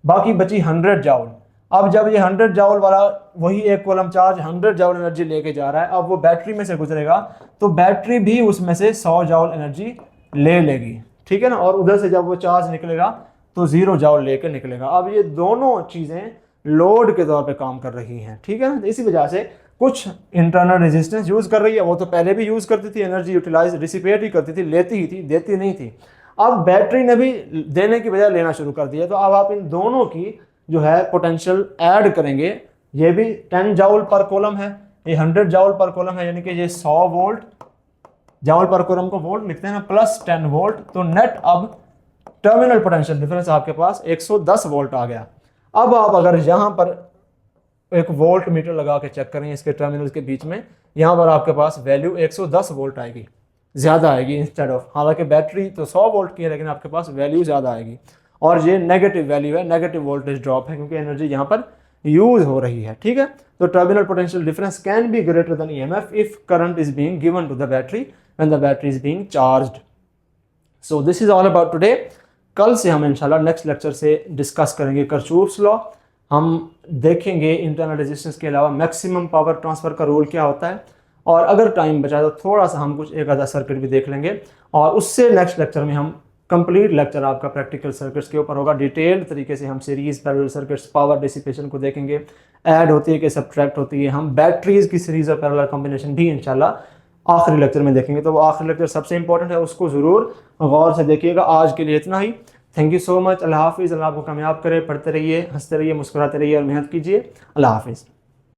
बाकी बची 100 जूल। अब जब ये 100 जाउल वाला वही एक कूलम चार्ज 100 जाउल एनर्जी लेके जा रहा है, अब वो बैटरी में से गुजरेगा तो बैटरी भी उसमें से 100 जाउल एनर्जी ले लेगी, ठीक है ना। और उधर से जब वो चार्ज निकलेगा तो 0 जाउल लेके निकलेगा। अब ये दोनों चीज़ें लोड के तौर पे काम कर रही हैं, ठीक है ना। इसी वजह से कुछ इंटरनल रेजिस्टेंस यूज़ कर रही है, वो तो पहले भी यूज़ करती थी, एनर्जी यूटिलाइज डिसिपेट ही करती थी, लेती ही थी, देती नहीं थी। अब बैटरी ने भी देने की बजाय लेना शुरू कर दिया, तो अब आप इन दोनों की जो है पोटेंशियल ऐड करेंगे। ये भी 10 जाउल पर कूलम है, ये 100 जाउल पर कूलम है, यानी कि ये 100 वोल्ट, जाउल पर कूलम को वोल्ट लिखते हैं ना, प्लस 10 वोल्ट। तो नेट अब टर्मिनल पोटेंशियल डिफरेंस आपके पास 110 वोल्ट आ गया। अब आप अगर यहाँ पर एक वोल्ट मीटर लगा के चेक करें इसके टर्मिनल्स के बीच में, यहाँ पर आपके पास वैल्यू 110 वोल्ट आएगी, ज़्यादा आएगी इंस्टेड ऑफ, हालांकि बैटरी तो 100 वोल्ट की है लेकिन आपके पास वैल्यू ज़्यादा आएगी। और ये नेगेटिव वैल्यू है, नेगेटिव वोल्टेज ड्रॉप है, क्योंकि एनर्जी यहाँ पर यूज हो रही है, ठीक है। तो terminal potential difference can be greater than EMF if current is being given to the battery when the battery is being charged. So this is all about today. कल से हम इंशाल्लाह नेक्स्ट लेक्चर से डिस्कस करेंगे Kirchhoff's law. हम देखेंगे internal resistance के अलावा मैक्सिमम पावर ट्रांसफर का रूल क्या होता है, और अगर टाइम बचा तो थोड़ा सा हम कुछ एक आधा सर्किट भी देख लेंगे। और उससे नेक्स्ट लेक्चर में हम कंप्लीट लेक्चर आपका प्रैक्टिकल सर्किट्स के ऊपर होगा, डिटेल्ड तरीके से हम series parallel circuits, power dissipation को देखेंगे, ऐड होती है कि सब्ट्रैक्ट होती है, हम बैटरीज की सीरीज और पैरेलल कॉम्बिनेशन भी इंशाल्लाह आखिरी लेक्चर में देखेंगे। तो वो आखिरी लेक्चर सबसे इंपॉर्टेंट है, उसको ज़रूर गौर से देखिएगा। आज के लिए इतना ही, थैंक यू सो मच। अल्लाह हाफिज़। अल्लाह आपको कामयाब करे, पढ़ते रहिए, हंसते रहिए, मुस्कुराते रहिए और मेहनत कीजिए। अल्लाह हाफिज़।